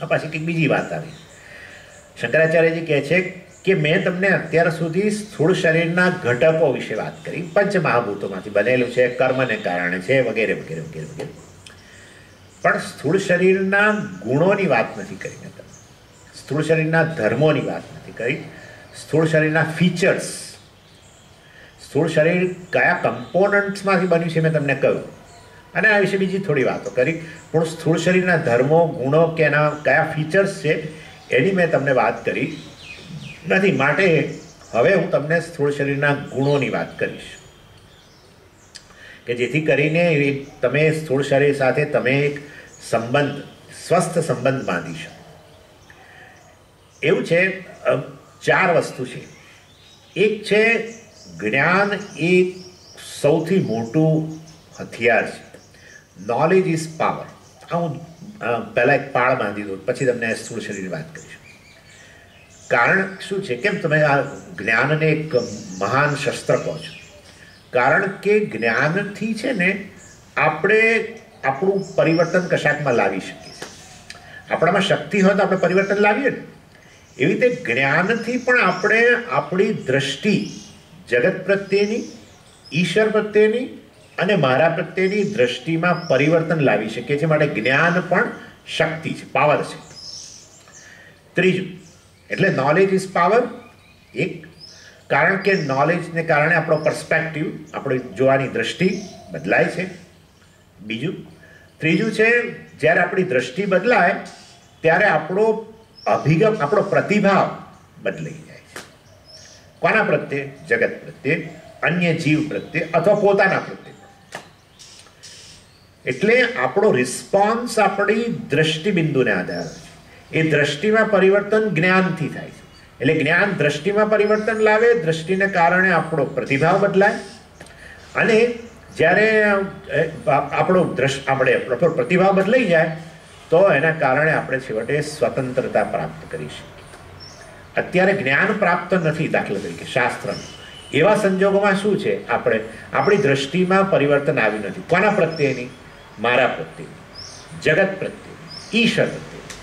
પાછી કંઈક બીજી વાત આવી. શંકરાચાર્યજી કહે છે કે મેં તમને અત્યાર સુધી સ્થૂળ શરીરના ઘટકો વિશે વાત કરી, પંચમહાભૂતોમાંથી બનેલું છે, કર્મને કારણે છે, વગેરે વગેરે વગેરે વગેરે. પણ સ્થૂળ શરીરના ગુણોની વાત નથી કરી મેં તમને. સ્થૂળ શરીરના ધર્મોની વાત નથી કરી. સ્થૂળ શરીરના ફીચર્સ, સ્થૂળ શરીર કયા કમ્પોનન્ટ્સમાંથી બન્યું છે મેં તમને કહ્યું, અને આ વિશે બીજી થોડી વાતો કરી. પણ સ્થૂળ શરીરના ધર્મો, ગુણો કે એના કયા ફીચર્સ છે એની મેં તમને વાત કરી નથી. માટે હવે હું તમને સ્થૂળ શરીરના ગુણોની વાત કરીશ, કે જેથી કરીને તમે સ્થૂળ શરીર સાથે તમે એક સંબંધ, સ્વસ્થ સંબંધ બાંધી શકો. એવું છે, 4 વસ્તુ છે. એક છે જ્ઞાન, એ સૌથી મોટું હથિયાર છે. Knowledge is power. હું પહેલાં એક પાળ બાંધી દઉં, પછી તમને સ્થૂળ શરીરની વાત કરીશ. કારણ શું છે? કેમ તમે આ જ્ઞાનને એક મહાન શસ્ત્ર કહો છો? કારણ કે જ્ઞાનથી છે ને આપણે આપણું પરિવર્તન કશાકમાં લાવી શકીએ છીએ. આપણામાં શક્તિ હોય તો આપણે પરિવર્તન લાવીએ ને. એવી રીતે જ્ઞાનથી પણ આપણે આપણી દ્રષ્ટિ જગત પ્રત્યેની, ઈશ્વર પ્રત્યેની અને મારા પ્રત્યેની દ્રષ્ટિમાં પરિવર્તન લાવી શકીએ છીએ. માટે જ્ઞાન પણ શક્તિ છે, પાવર છે. ત્રીજું, એટલે નોલેજ ઇઝ પાવર. એક, કારણ કે નોલેજને કારણે આપણો પર્સપેક્ટિવ, આપણી જોવાની દ્રષ્ટિ બદલાય છે. બીજું, ત્રીજું છે, જ્યારે આપણી દ્રષ્ટિ બદલાય ત્યારે આપણો અભિગમ, આપણો પ્રતિભાવ બદલાઈ જાય છે. કોના પ્રત્યે? જગત પ્રત્યે, અન્ય જીવ પ્રત્યે, અથવા પોતાના પ્રત્યે. એટલે આપણો રિસ્પોન્સ આપણી દ્રષ્ટિબિંદુને આધારે છે. એ દ્રષ્ટિમાં પરિવર્તન જ્ઞાનથી થાય છે. એટલે જ્ઞાન દ્રષ્ટિમાં પરિવર્તન લાવે, દ્રષ્ટિને કારણે આપણો પ્રતિભાવ બદલાય, અને જ્યારે આપણો પ્રતિભાવ બદલાઈ જાય તો એના કારણે આપણે છેવટે સ્વતંત્રતા પ્રાપ્ત કરી શકીએ. અત્યારે જ્ઞાન પ્રાપ્ત નથી, દાખલા તરીકે શાસ્ત્રનું. એવા સંજોગોમાં શું છે, આપણી દ્રષ્ટિમાં પરિવર્તન આવ્યું નથી. કોના પ્રત્યેની? મારા પ્રત્યેની, જગત પ્રત્યેની, ઈશ્વર પ્રત્યેની.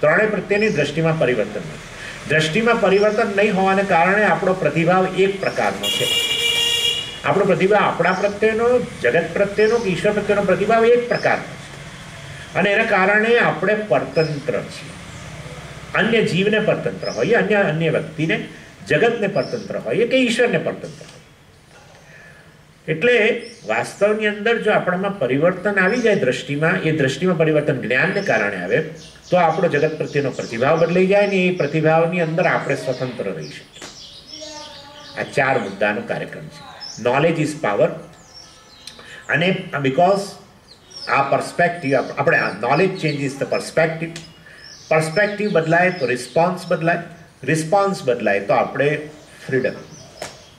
ત્રણેય પ્રત્યેની દ્રષ્ટિમાં પરિવર્તન નથી. દ્રષ્ટિમાં પરિવર્તન નહીં હોવાને કારણે આપણો પ્રતિભાવ એક પ્રકારનો છે. આપણો પ્રતિભાવ આપણા પ્રત્યેનો, જગત પ્રત્યેનો, ઈશ્વર પ્રત્યેનો પ્રતિભાવ એક પ્રકારનો છે, અને એના કારણે આપણે પરતંત્ર છીએ. અન્ય જીવને પરતંત્ર હોઈએ, અન્ય વ્યક્તિને, જગતને પરતંત્ર હોઈએ કે ઈશ્વરને પરતંત્ર હોઈએ. એટલે વાસ્તવની અંદર જો આપણામાં પરિવર્તન આવી જાય દ્રષ્ટિમાં, એ દ્રષ્ટિમાં પરિવર્તન જ્ઞાનને કારણે આવે તો આપણો જગત પ્રત્યેનો પ્રતિભાવ બદલાઈ જાય ને એ પ્રતિભાવની અંદર આપણે સ્વતંત્ર રહી શકીએ. આ 4 મુદ્દાનો કાર્યક્રમ છે. નોલેજ ઇઝ પાવર, અને બીકોઝ આ પર્સ્પેક્ટિવ આપણે નોલેજ ચેન્જીસ ધ પર્સ્પેક્ટિવ બદલાય તો રિસ્પોન્સ બદલાય, રિસ્પોન્સ બદલાય તો આપણે ફ્રીડમ,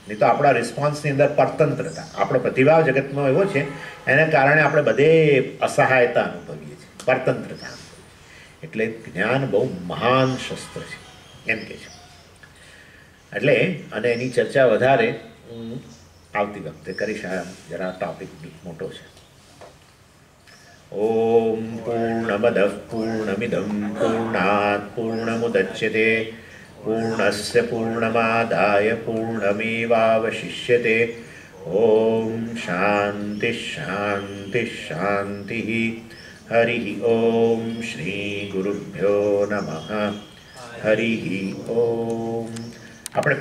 નહીં તો આપણા રિસ્પોન્સની અંદર પરતંત્રતા. આપણો પ્રતિભાવ જગતનો એવો છે એના કારણે આપણે બધે અસહાયતા અનુભવીએ છીએ, પરતંત્રતા. એટલે જ્ઞાન બહુ મહાન શસ્ત્ર છે એમ કે છે. એટલે અને એની ચર્ચા વધારે હું આવતી વખતે કરીશ. આ જરા ટોપિક મોટો છે. ઓમ પૂર્ણમદ પૂર્ણમિદં પૂર્ણાત પૂર્ણમુદચ્યતે પૂર્ણસ્ય પૂર્ણમાદાય પૂર્ણમેવાવશિષ્યતે. ઓમ શાંતિ શાંતિ શાંતિ. હરિ ઓમ શ્રી ગુરુભ્યો નમઃ. હરિ ઓમ. આપણે